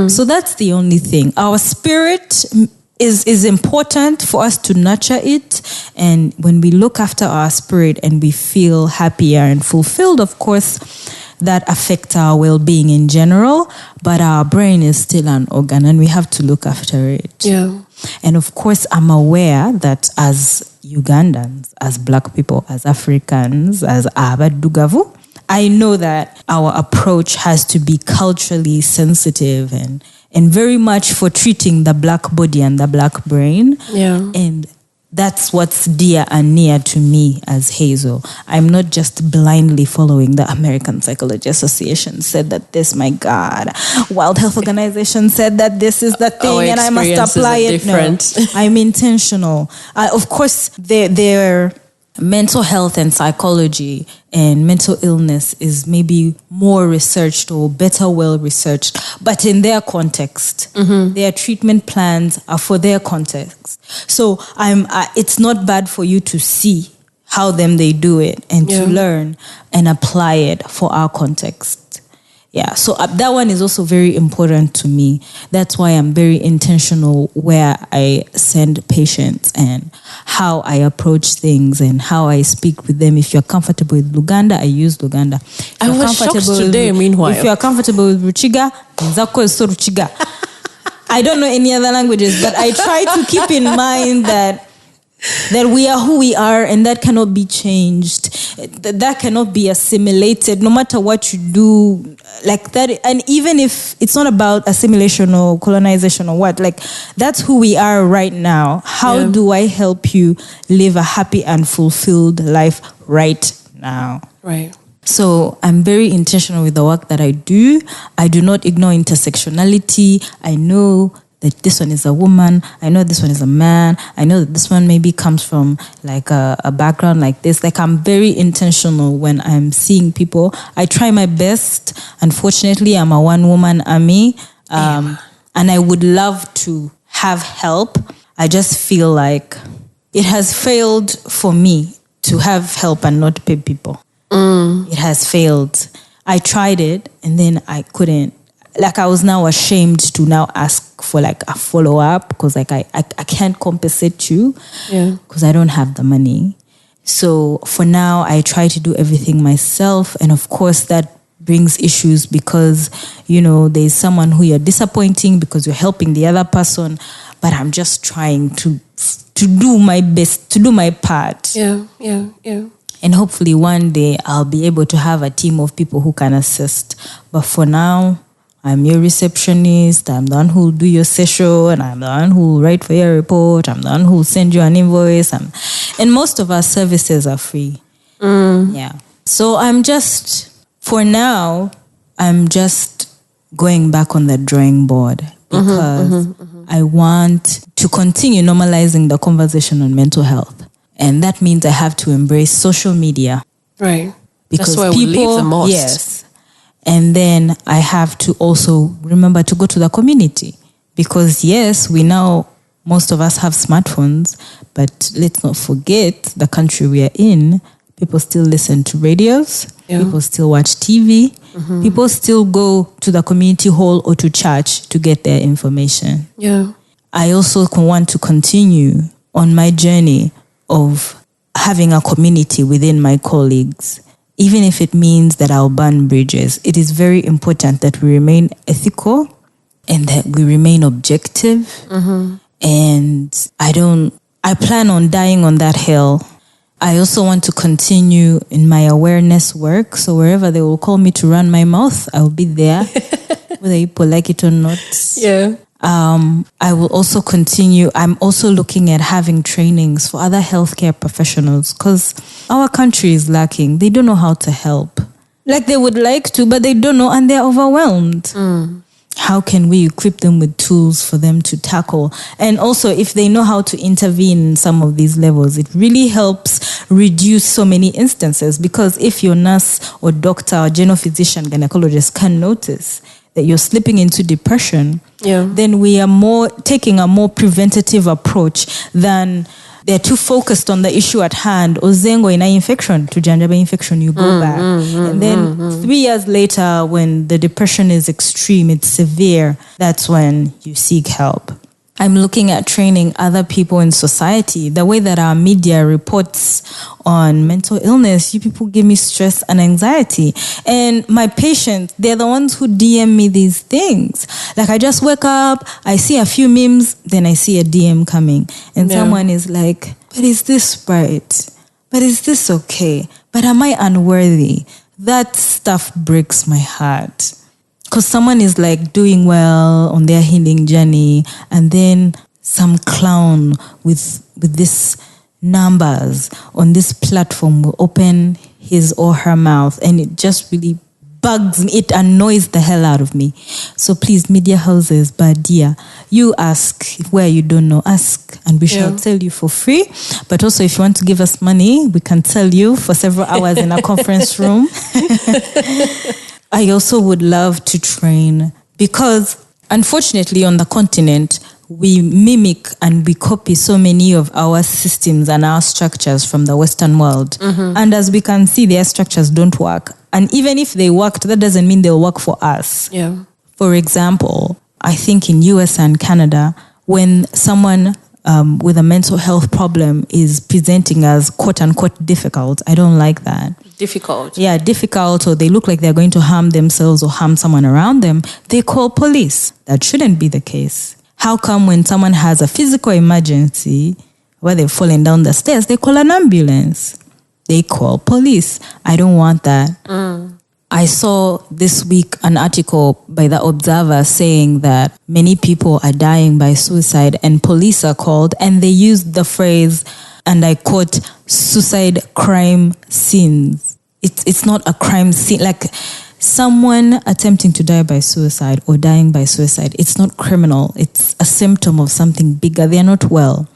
Speaker 2: So that's the only thing. Our spirit is important for us to nurture it. And when we look after our spirit and we feel happier and fulfilled, of course, that affect our well-being in general, but our brain is still an organ and we have to look after it.
Speaker 1: Yeah.
Speaker 2: And of course, I'm aware that as Ugandans, as Black people, as Africans, as Abadugavu, I know that our approach has to be culturally sensitive and very much for treating the Black body and the Black brain.
Speaker 1: Yeah.
Speaker 2: And that's what's dear and near to me as Hazel. I'm not just blindly following the American Psychology Association said that this, my God. World Health Organization said that this is the thing and I must apply it.
Speaker 1: Different.
Speaker 2: No, I'm intentional. Of course, their mental health and psychology and mental illness is maybe more researched or better well researched, but in their context, their treatment plans are for their context. So it's not bad for you to see how they do it and to learn and apply it for our context. Yeah, so that one is also very important to me. That's why I'm very intentional where I send patients and how I approach things and how I speak with them. If you're comfortable with Luganda, I use Luganda.
Speaker 1: I was shocked today, meanwhile.
Speaker 2: If you're comfortable with Ruchiga, Nzako is so Ruchiga. I don't know any other languages, but I try to keep in mind that we are who we are and that cannot be changed. That cannot be assimilated no matter what you do like that. And even if it's not about assimilation or colonization or what, like that's who we are right now. How do I help you live a happy and fulfilled life right now?
Speaker 1: Right.
Speaker 2: So I'm very intentional with the work that I do. I do not ignore intersectionality. I know that this one is a woman, I know this one is a man, I know that this one maybe comes from like a background like this. Like I'm very intentional when I'm seeing people. I try my best. Unfortunately, I'm a one-woman army, and I would love to have help. I just feel like it has failed for me to have help and not pay people. It has failed. I tried it and then I couldn't. Like I was now ashamed to now ask for like a follow-up because like I can't compensate you because I don't have the money. So for now, I try to do everything myself. And of course that brings issues because, there's someone who you're disappointing because you're helping the other person. but I'm just trying to do my best, to do my part.
Speaker 1: Yeah.
Speaker 2: And hopefully one day I'll be able to have a team of people who can assist. But for now, I'm your receptionist. I'm the one who'll do your session. I'm the one who'll write for your report. I'm the one who'll send you an invoice. And most of our services are free. Yeah. So for now, I'm just going back on the drawing board because I want to continue normalizing the conversation on mental health. And that means I have to embrace social media.
Speaker 1: Right.
Speaker 2: Because
Speaker 1: that's where we live the most.
Speaker 2: Yes. And then I have to also remember to go to the community. Because yes, most of us have smartphones, but let's not forget the country we are in. People still listen to radios. Yeah. People still watch TV. People still go to the community hall or to church to get their information.
Speaker 1: Yeah.
Speaker 2: I also want to continue on my journey of having a community within my colleagues, even if it means that I'll burn bridges. It is very important that we remain ethical and that we remain objective. And I plan on dying on that hill. I also want to continue in my awareness work. So wherever they will call me to run my mouth, I'll be there, whether people like it or not.
Speaker 1: Yeah.
Speaker 2: I will also continue. I'm also looking at having trainings for other healthcare professionals because our country is lacking. They don't know how to help. Like they would like to, but they don't know and they're overwhelmed. How can we equip them with tools for them to tackle? And also, if they know how to intervene in some of these levels, it really helps reduce so many instances. Because if your nurse or doctor or general physician, gynecologist can notice that you're slipping into depression, then we are taking a more preventative approach than they're too focused on the issue at hand. Ozengo ina infection, to janjaba infection, you go back. And then 3 years later, when the depression is extreme, it's severe, that's when you seek help. I'm looking at training other people in society. The way that our media reports on mental illness, you people give me stress and anxiety. And my patients, they're the ones who DM me these things. Like I just wake up, I see a few memes, then I see a DM coming. And someone is like, but is this right? But is this okay? But am I unworthy? That stuff breaks my heart. Because someone is like doing well on their healing journey, and then some clown with this numbers on this platform will open his or her mouth, and it just really bugs me. It annoys the hell out of me. So please, media houses, Badia, you ask where you don't know, ask, and we shall tell you for free. But also, if you want to give us money, we can tell you for several hours in a conference room. I also would love to train because, unfortunately, on the continent, we mimic and we copy so many of our systems and our structures from the Western world. And as we can see, their structures don't work. And even if they worked, that doesn't mean they'll work for us.
Speaker 1: Yeah.
Speaker 2: For example, I think in US and Canada, when someone with a mental health problem is presenting as quote unquote difficult, I don't like that.
Speaker 1: Difficult.
Speaker 2: Yeah, difficult, or they look like they're going to harm themselves or harm someone around them, they call police. That shouldn't be the case. How come when someone has a physical emergency where they've fallen down the stairs, they call an ambulance? They call police. I don't want that. I saw this week an article by The Observer saying that many people are dying by suicide and police are called, and they used the phrase, and I quote, suicide crime scenes. It's not a crime scene. Like someone attempting to die by suicide or dying by suicide, it's not criminal. It's a symptom of something bigger. They are not well.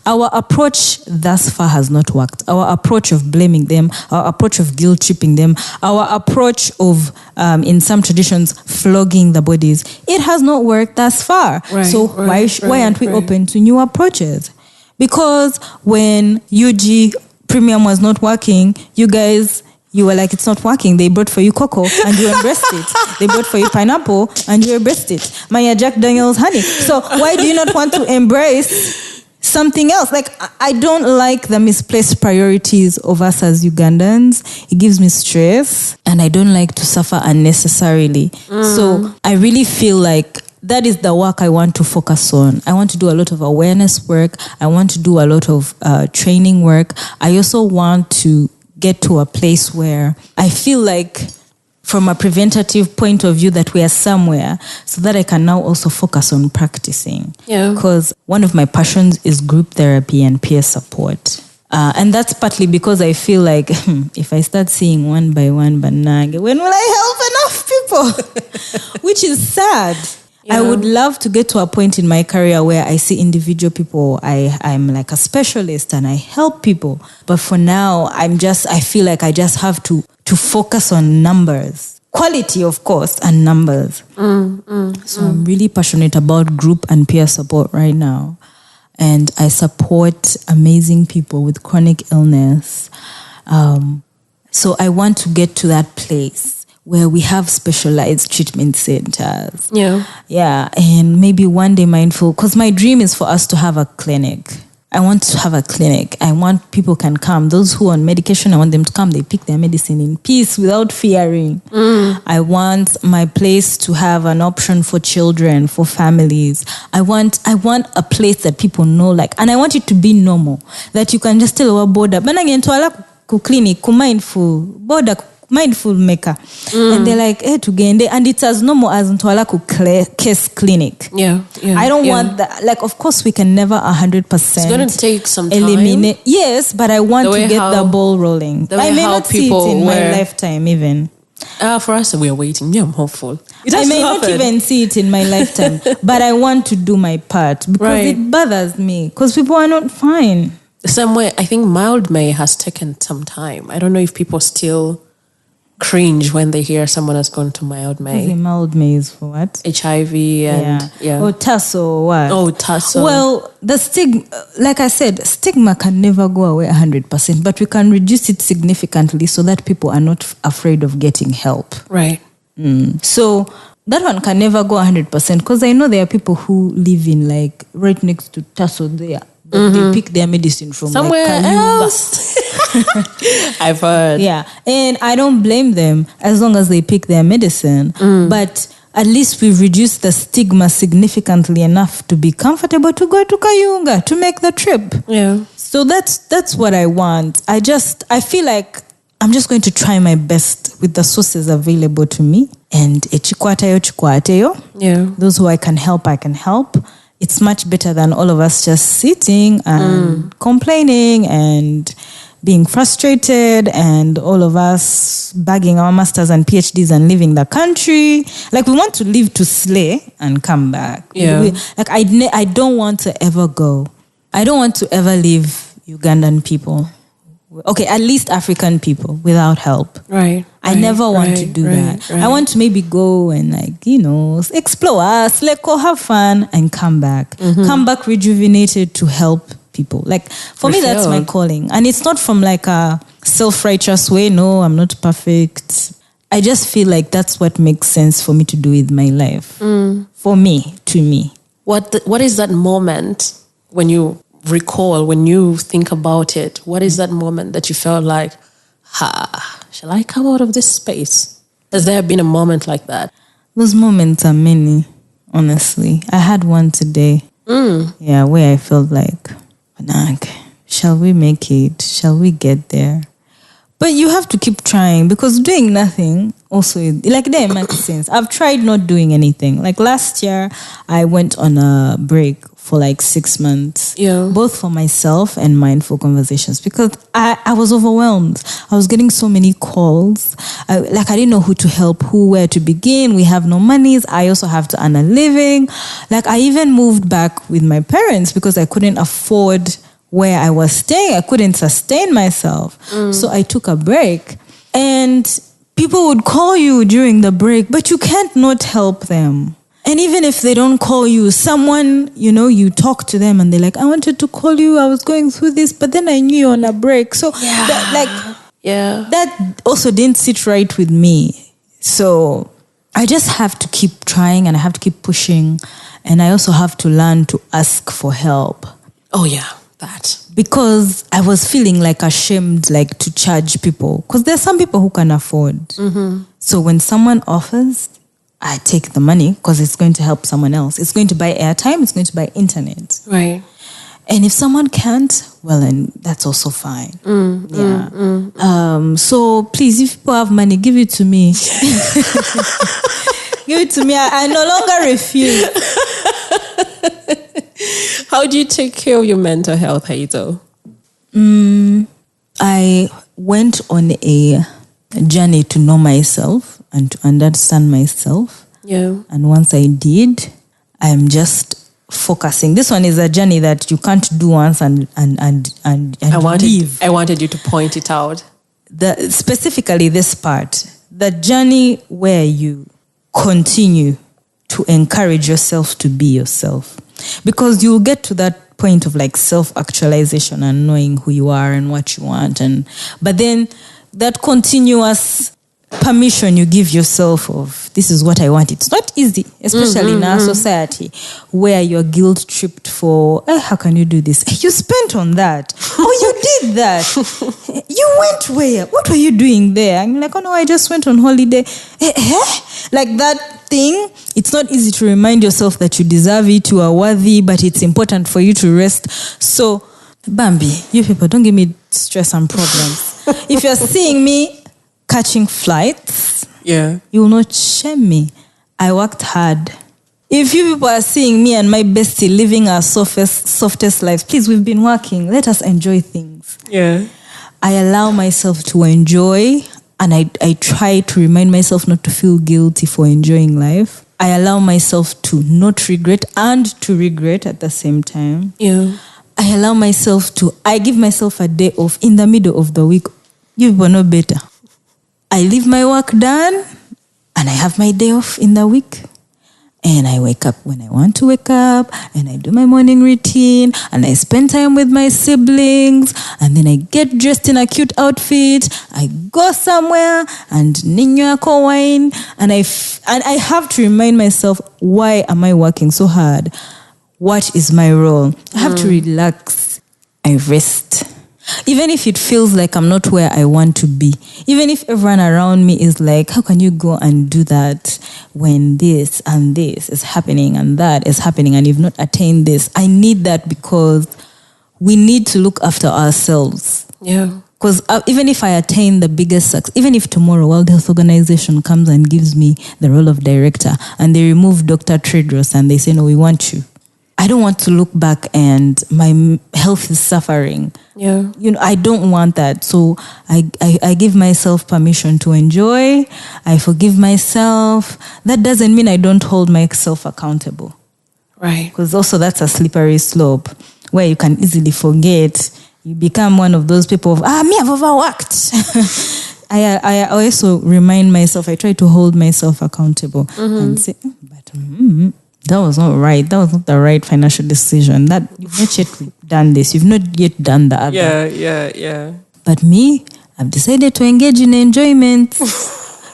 Speaker 2: Our approach thus far has not worked. Our approach of blaming them, our approach of guilt-tripping them, our approach of, in some traditions, flogging the bodies, it has not worked thus far. So why aren't we open to new approaches? Because when UG Premium was not working, you guys, you were like, it's not working. They brought for you cocoa and you embraced it. They brought for you pineapple and you embraced it. Maya Jack Daniel's honey. So why do you not want to embrace something else? Like, I don't like the misplaced priorities of us as Ugandans. It gives me stress and I don't like to suffer unnecessarily. So I really feel like that is the work I want to focus on. I want to do a lot of awareness work. I want to do a lot of training work. I also want to get to a place where I feel like, from a preventative point of view, that we are somewhere so that I can now also focus on practicing.
Speaker 1: Yeah.
Speaker 2: Because one of my passions is group therapy and peer support. And that's partly because I feel like if I start seeing one by one, banage, when will I help enough people? Which is sad. Yeah. I would love to get to a point in my career where I see individual people. I'm like a specialist and I help people. But for now, I feel like I just have to focus on numbers. Quality, of course, and numbers. So I'm really passionate about group and peer support right now. And I support amazing people with chronic illness. So I want to get to that place where we have specialized treatment centers. Yeah. And maybe one day Mindful, because my dream is for us to have a clinic. I want to have a clinic. I want people can come. Those who are on medication, I want them to come. They pick their medicine in peace without fearing. I want my place to have an option for children, for families. I want a place that people know, like, and I want it to be normal, that you can just tell our border. But again, to ala ku clinic, ku mindful border. Mindful maker. And they're like, tugende, and it's as normal as Ntwala case clinic. I don't want that. Like, of course, we can never 100%.
Speaker 1: It's going to take some time.
Speaker 2: Eliminate. Yes, but I want to get the ball rolling. I may not see it in my lifetime even.
Speaker 1: For us, we are waiting. Yeah, I'm hopeful.
Speaker 2: I may not even see it in my lifetime, but I want to do my part because it bothers me because people are not fine.
Speaker 1: The same way, I think mild May has taken some time. I don't know if people still cringe when they hear someone has gone to mild May.
Speaker 2: Mild May is for what?
Speaker 1: HIV and
Speaker 2: Or tussle, what?
Speaker 1: Oh, tussle.
Speaker 2: Well, the stigma, like I said, stigma can never go away 100%, but we can reduce it significantly so that people are not afraid of getting help.
Speaker 1: Right.
Speaker 2: So that one can never go 100% because I know there are people who live in like right next to tussle there. But they pick their medicine from
Speaker 1: somewhere
Speaker 2: like
Speaker 1: else. I've heard.
Speaker 2: Yeah. And I don't blame them as long as they pick their medicine. But at least we've reduced the stigma significantly enough to be comfortable to go to Kayunga to make the trip.
Speaker 1: Yeah.
Speaker 2: So that's what I want. I feel like I'm just going to try my best with the sources available to me. And chikwateyo.
Speaker 1: Yeah.
Speaker 2: Those who I can help. It's much better than all of us just sitting and complaining and being frustrated and all of us bagging our masters and PhDs and leaving the country. Like, we want to live to slay and come back.
Speaker 1: Yeah.
Speaker 2: I don't want to ever go. I don't want to ever leave Ugandan people. Okay, at least African people without help.
Speaker 1: Right.
Speaker 2: I never want to do that. I want to maybe go and explore, go have fun and come back. Come back rejuvenated to help people. Like, for me, that's my calling. And it's not from like a self-righteous way. No, I'm not perfect. I just feel like that's what makes sense for me to do with my life. For me, to me.
Speaker 1: What is that moment when you recall, when you think about it? What is that moment that you felt like, shall I come out of this space? Has there been a moment like that?
Speaker 2: Those moments are many, honestly. I had one today. Yeah, where I felt like, shall we make it? Shall we get there? But you have to keep trying because doing nothing also, like, that makes sense. I've tried not doing anything. Like last year, I went on a break for like 6 months, both for myself and mindful conversations because I was overwhelmed. I was getting so many calls. I didn't know who to help, where to begin. We have no monies. I also have to earn a living. Like, I even moved back with my parents because I couldn't afford where I was staying. I couldn't sustain myself. So I took a break. And people would call you during the break, but you can't not help them. And even if they don't call you, someone, you talk to them and they're like, I wanted to call you. I was going through this, but then I knew you're on a break. So that also didn't sit right with me. So I just have to keep trying and I have to keep pushing. And I also have to learn to ask for help.
Speaker 1: Oh, yeah. That.
Speaker 2: Because I was feeling like ashamed, like to charge people. Because there are some people who can afford. So when someone offers, I take the money because it's going to help someone else. It's going to buy airtime. It's going to buy internet.
Speaker 1: Right.
Speaker 2: And if someone can't, well, then that's also fine. So please, if people have money, give it to me. Give it to me. I no longer refuse.
Speaker 1: How do you take care of your mental health, Hazel?
Speaker 2: I went on a journey to know myself and to understand myself.
Speaker 1: Yeah.
Speaker 2: And once I did, I'm just focusing. This one is a journey that you can't do once and
Speaker 1: I
Speaker 2: leave.
Speaker 1: wanted you to point it out.
Speaker 2: Specifically this part, the journey where you continue to encourage yourself to be yourself. Because you'll get to that point of like self-actualization and knowing who you are and what you want. But then that continuous permission you give yourself of this is what I want. It's not easy, especially in our society where you're guilt tripped for, how can you do this? You spent on that. Oh, you did that. You went where? What were you doing there? I'm like, oh no, I just went on holiday. Like that thing. It's not easy to remind yourself that you deserve it, you are worthy, but it's important for you to rest. So, Bambi, you people, don't give me stress and problems. If you're seeing me catching flights, you will not shame me. I worked hard. If you people are seeing me and my bestie living our softest lives, please, we've been working. Let us enjoy things.
Speaker 1: Yeah.
Speaker 2: I allow myself to enjoy, and I try to remind myself not to feel guilty for enjoying life. I allow myself to not regret and to regret at the same time.
Speaker 1: Yeah.
Speaker 2: I allow myself I give myself a day off in the middle of the week. You people know better. I leave my work done and I have my day off in the week. And I wake up when I want to wake up, and I do my morning routine, and I spend time with my siblings, and then I get dressed in a cute outfit. I go somewhere and ninywa wine, and I have to remind myself, why am I working so hard? What is my role? I have to relax. I rest. Even if it feels like I'm not where I want to be, even if everyone around me is like, how can you go and do that when this and this is happening and that is happening and you've not attained this? I need that because we need to look after ourselves.
Speaker 1: Yeah.
Speaker 2: Because even if I attain the biggest success, even if tomorrow World Health Organization comes and gives me the role of director and they remove Dr. Tedros and they say, no, we want you. I don't want to look back and my health is suffering.
Speaker 1: Yeah.
Speaker 2: I don't want that. So I give myself permission to enjoy. I forgive myself. That doesn't mean I don't hold myself accountable.
Speaker 1: Right.
Speaker 2: Because also that's a slippery slope where you can easily forget. You become one of those people of, me, I've overworked. I also remind myself, I try to hold myself accountable and say, that was not right. That was not the right financial decision. That you've not yet done this. You've not yet done the other.
Speaker 1: Yeah.
Speaker 2: But me, I've decided to engage in enjoyment.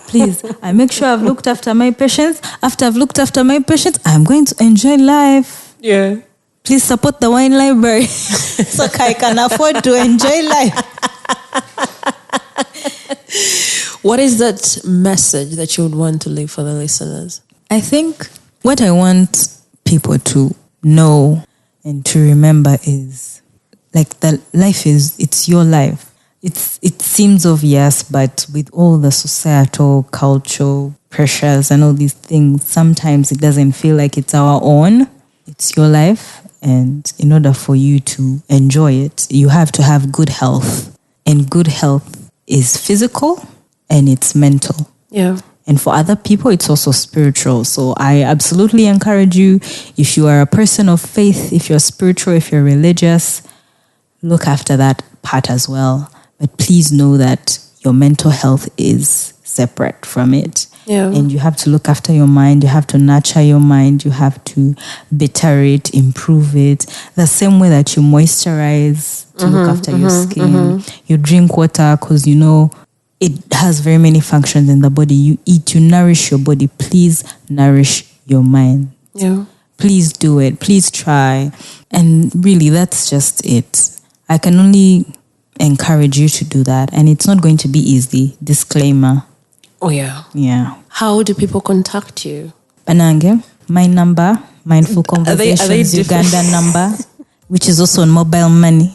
Speaker 2: Please, I make sure I've looked after my patients. After I've looked after my patients, I'm going to enjoy life.
Speaker 1: Yeah.
Speaker 2: Please support the wine library so I can afford to enjoy life.
Speaker 1: What is that message that you would want to leave for the listeners?
Speaker 2: I think what I want people to know and to remember is like that life it's your life. It seems obvious, but with all the societal, cultural pressures and all these things, sometimes it doesn't feel like it's our own. It's your life. And in order for you to enjoy it, you have to have good health. And good health is physical and it's mental.
Speaker 1: Yeah.
Speaker 2: And for other people, it's also spiritual. So I absolutely encourage you, if you are a person of faith, if you're spiritual, if you're religious, look after that part as well. But please know that your mental health is separate from it.
Speaker 1: Yeah.
Speaker 2: And you have to look after your mind. You have to nurture your mind. You have to better it, improve it. The same way that you moisturize to look after your skin. You drink water because it has very many functions in the body. You eat, you nourish your body. Please nourish your mind.
Speaker 1: Yeah.
Speaker 2: Please do it. Please try. And really, that's just it. I can only encourage you to do that. And it's not going to be easy. Disclaimer.
Speaker 1: Oh, yeah.
Speaker 2: Yeah.
Speaker 1: How do people contact you?
Speaker 2: Banange, my number, Mindful Conversations Uganda number, which is also on mobile money.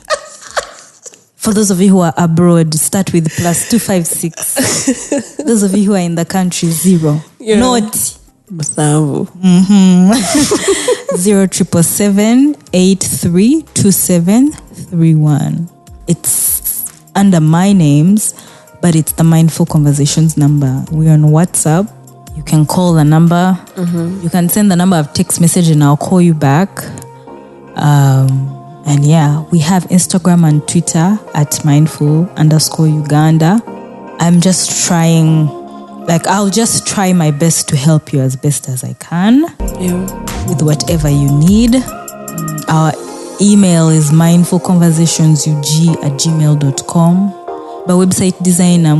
Speaker 2: For those of you who are abroad, start with +256. Those of you who are in the country, 0.
Speaker 1: Yeah.
Speaker 2: Not 077783271. It's under my names, but it's the Mindful Conversations number. We're on WhatsApp. You can call the number. You can send the number of text message and I'll call you back. And yeah, we have Instagram and Twitter at mindful_Uganda. I'm just trying, I'll just try my best to help you as best as I can with whatever you need. Our email is mindfulconversationsug@gmail.com. But website designer,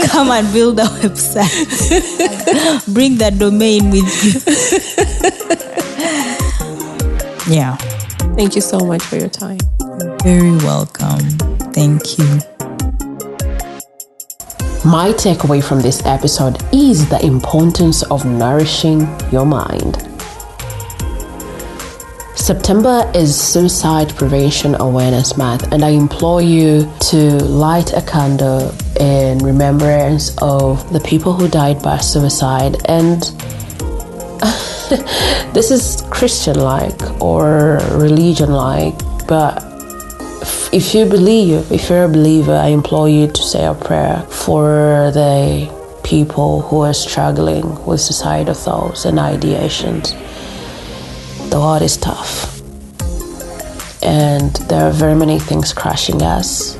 Speaker 2: come and build a website. Bring that domain with you. Yeah.
Speaker 1: Thank you so much for your time.
Speaker 2: You're very welcome. Thank you.
Speaker 1: My takeaway from this episode is the importance of nourishing your mind. September is Suicide Prevention Awareness Month, and I implore you to light a candle in remembrance of the people who died by suicide. And this is Christian-like or religion-like, but if you're a believer, I implore you to say a prayer for the people who are struggling with suicidal thoughts and ideations. The world is tough, and there are very many things crushing us.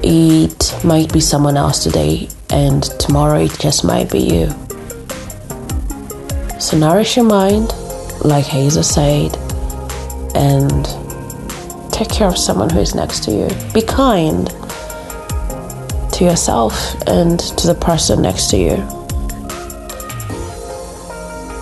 Speaker 1: It might be someone else today, and tomorrow it just might be you. So nourish your mind, like Hazel said, and take care of someone who is next to you. Be kind to yourself and to the person next to you.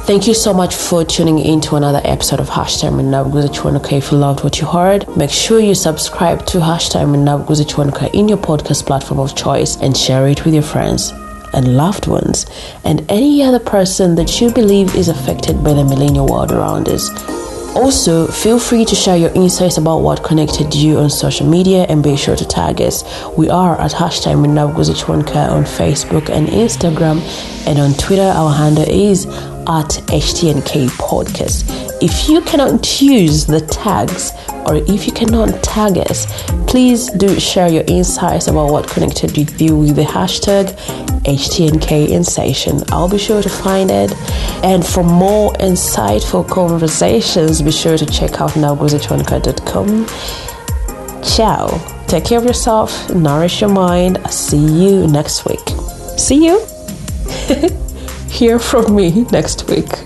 Speaker 1: Thank you so much for tuning in to another episode of #Minnabuguzichwanuka. If you loved what you heard, make sure you subscribe to #Minnabuguzichwanuka in your podcast platform of choice and share it with your friends and loved ones and any other person that you believe is affected by the millennial world around us. Also, feel free to share your insights about what connected you on social media and be sure to tag us. We are at #Minnabuguzichwanuka on Facebook and Instagram, and on Twitter our handle is at HTNK Podcast. If you cannot use the tags or if you cannot tag us, please do share your insights about what connected with you with the hashtag HTNK Insation. I'll be sure to find it. And for more insightful conversations, be sure to check out nowgozichwanuka.com. Ciao. Take care of yourself. Nourish your mind. I'll see you next week. See you. Hear from me next week.